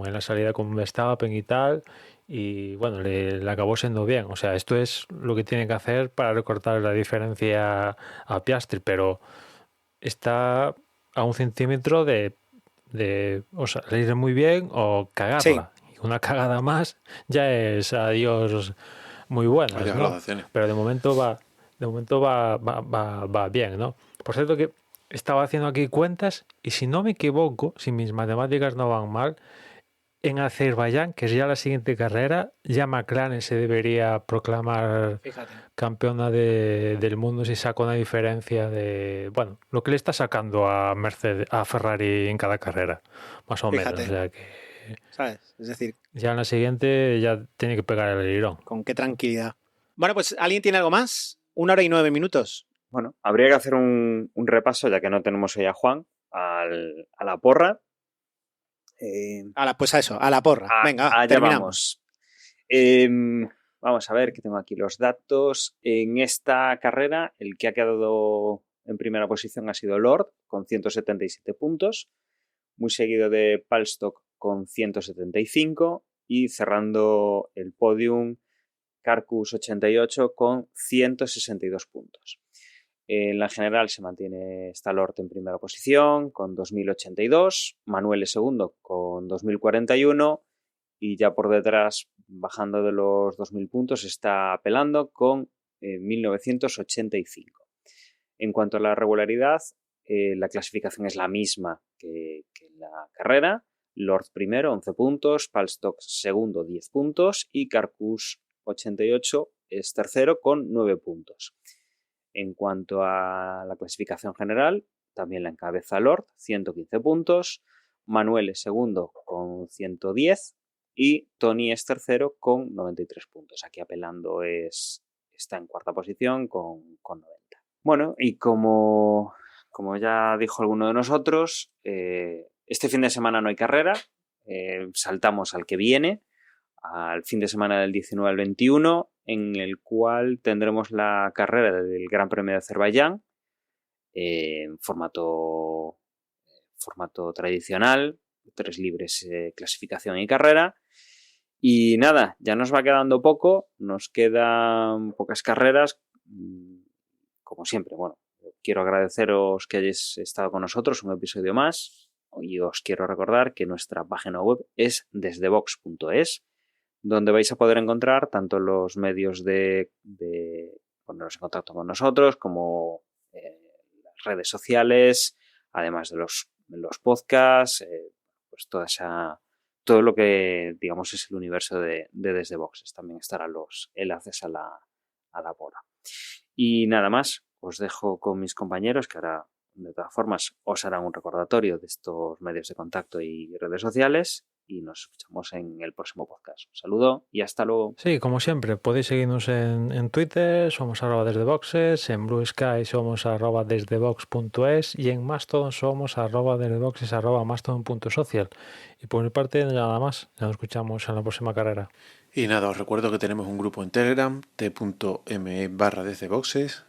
en la salida con Verstappen y tal, y bueno, le acabó siendo bien. O sea, esto es lo que tiene que hacer para recortar la diferencia a Piastri, pero está a 1 centímetro de o sea, le irá muy bien o cagarla. Sí. Y una cagada más ya es adiós muy buenas, Adiós, ¿no? graduaciones. Pero de momento va bien, ¿no? Por cierto que estaba haciendo aquí cuentas y si no me equivoco, si mis matemáticas no van mal, en Azerbaiyán, que es ya la siguiente carrera, ya McLaren se debería proclamar fíjate. campeona del mundo si saca una diferencia de, bueno, lo que le está sacando a Ferrari en cada carrera, más o Fíjate. menos. O sea que ¿Sabes? Es decir, ya en la siguiente ya tiene que pegar el alerón. con qué tranquilidad. Bueno, pues ¿alguien tiene algo más? 1 hora y 9 minutos. Bueno, habría que hacer un repaso, ya que no tenemos hoy a Juan, a la porra. Pues a eso, a la porra. Venga, allá terminamos. vamos. Vamos a ver, que tengo aquí los datos. En esta carrera, el que ha quedado en primera posición ha sido Lord, con 177 puntos, muy seguido de Palstock con 175 y cerrando el podium Carcus 88 con 162 puntos. En la general se mantiene Stalort en primera posición con 2082, Manuel es segundo con 2041 y ya por detrás, bajando de los 2000 puntos, está Pelando con 1985. En cuanto a la regularidad, la clasificación es la misma que en la carrera. Lord primero, 11 puntos, Palstock segundo, 10 puntos y Carcus 88 es tercero con 9 puntos. En cuanto a la clasificación general, también la encabeza Lord, 115 puntos, Manuel es segundo con 110 y Tony es tercero con 93 puntos. Aquí Apelando está en cuarta posición con 90. Bueno, y como ya dijo alguno de nosotros, este fin de semana no hay carrera, saltamos al que viene, al fin de semana del 19 al 21, en el cual tendremos la carrera del Gran Premio de Azerbaiyán en formato tradicional, 3 libres, clasificación y carrera. Y nada, ya nos va quedando poco, nos quedan pocas carreras, como siempre. Bueno, quiero agradeceros que hayáis estado con nosotros un episodio más y os quiero recordar que nuestra página web es desdevox.es, donde vais a poder encontrar tanto los medios de poneros en contacto con nosotros como las redes sociales, además de los podcasts, pues todo lo que digamos es el universo de Desde Boxes. También estarán los enlaces a la pora. Y nada más, os dejo con mis compañeros que ahora de todas formas os harán un recordatorio de estos medios de contacto y redes sociales y nos escuchamos en el próximo podcast. Un saludo y hasta luego. Sí, como siempre, podéis seguirnos en Twitter, somos @desdeboxes, en Blue Sky somos @desdebox.es y en Mastodon somos @desdeboxes @mastodon.social. Y por mi parte nada más, ya nos escuchamos en la próxima carrera. Y nada, os recuerdo que tenemos un grupo en Telegram, t.me/desdeboxes,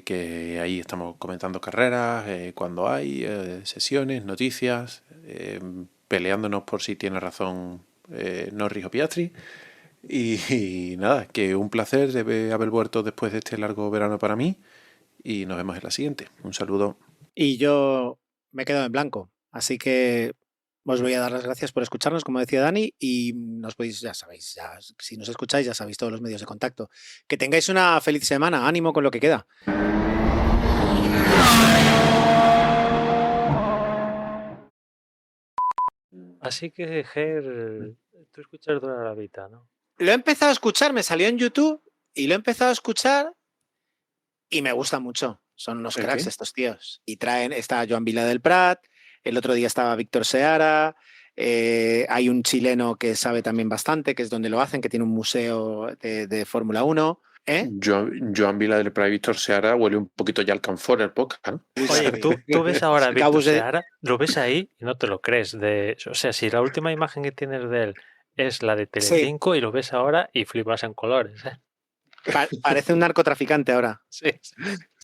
que ahí estamos comentando carreras, cuando hay, sesiones, noticias, peleándonos por si tiene razón Norris o Piastri. Y nada, que un placer debe haber vuelto después de este largo verano para mí y nos vemos en la siguiente. Un saludo. Y yo me he quedado en blanco, así que os voy a dar las gracias por escucharnos, como decía Dani, y nos podéis, ya sabéis, si nos escucháis ya sabéis todos los medios de contacto. Que tengáis una feliz semana, ánimo con lo que queda. Así que, Ger, tú escuchas Dora la Vita, ¿no? Lo he empezado a escuchar, me salió en YouTube y lo he empezado a escuchar y me gusta mucho. Son unos ¿El cracks qué? estos tíos. Y está Joan Vila del Prat, el otro día estaba Víctor Seara, hay un chileno que sabe también bastante, que es donde lo hacen, que tiene un museo de Fórmula 1. Joan Vila del Prat y Víctor Seara huele un poquito ya al Canfor el podcast, ¿no? Oye, tú ves ahora a Víctor Cabos de- Seara, lo ves ahí y no te lo crees. O sea, si la última imagen que tienes de él es la de Telecinco y lo ves ahora y flipas en colores, ¿eh? Parece un narcotraficante ahora. Sí.